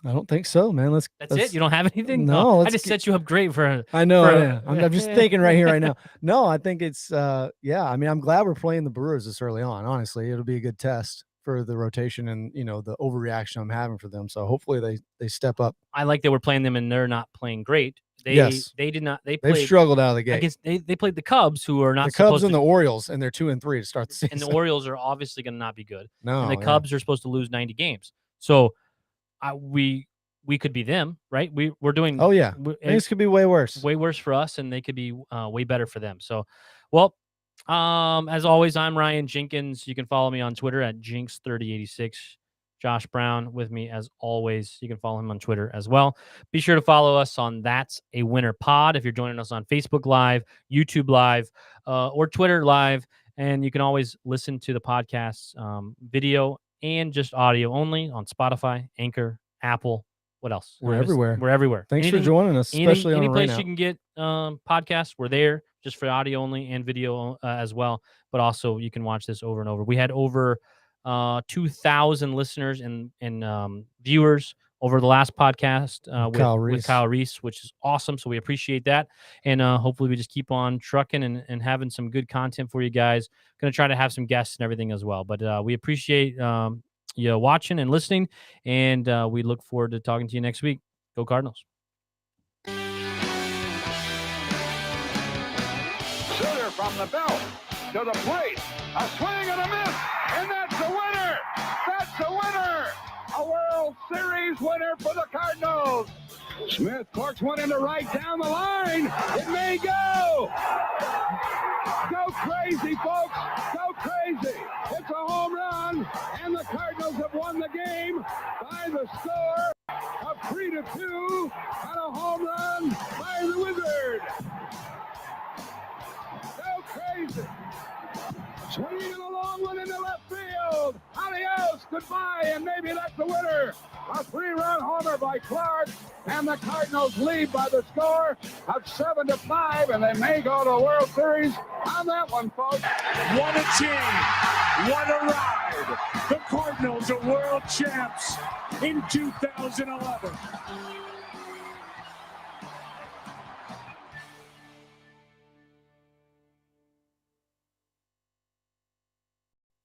I don't think so, man. That's it. You don't have anything? No, I let's just set you up great for. I know. for- I know. I'm just thinking right here, right now. No, I think it's yeah. I mean, I'm glad we're playing the Brewers this early on. Honestly, it'll be a good test for the rotation and the overreaction I'm having for them. So hopefully they step up. I like that we're playing them and they're not playing great. They did not. They They've played struggled out of the gate. against. They played the Cubs, who are not The Cubs supposed and to, the Orioles, and they're 2-3 to start the season. and the Orioles are obviously going to not be good. No, and the yeah. Cubs are supposed to lose 90 games. So we could be them, right? We're doing. Oh yeah, we- things could be way worse. way worse for us, and they could be way better for them. So, well, as always, I'm Ryan Jenkins. You can follow me on Twitter at Jinx3086. Josh Brown with me as always. You can follow him on Twitter as well. Be sure to follow us on That's a Winner Pod if you're joining us on Facebook Live, YouTube Live, or Twitter Live. And you can always listen to the podcast video and just audio only on Spotify, Anchor, Apple. What else? We're everywhere. We're everywhere. Thanks for joining us, especially any on place Rainout. you can get podcasts. We're there just for audio only and video as well. But also you can watch this over and over. We had over 2,000 listeners and viewers over the last podcast with Kyle Reese, which is awesome. So we appreciate that. And hopefully we just keep on trucking and having some good content for you guys. Going to try to have some guests and everything as well. But we appreciate you watching and listening. And we look forward to talking to you next week. Go Cardinals. Sutter from the belt to the plate. A swing and a miss, and that's a winner. That's a winner. A World Series winner for the Cardinals. Smith corks one into right down the line. It may go. Go crazy, folks. Go crazy. It's a home run, and the Cardinals have won the game by the score of 3-2 on a home run by the Wizard. Go crazy. Swinging a long one into left field. Adios, goodbye, and maybe that's the winner. A 3-run homer by Clark, and the Cardinals lead by the score of 7-5, and they may go to the World Series on that one, folks. What a team. What a ride. The Cardinals are world champs in 2011.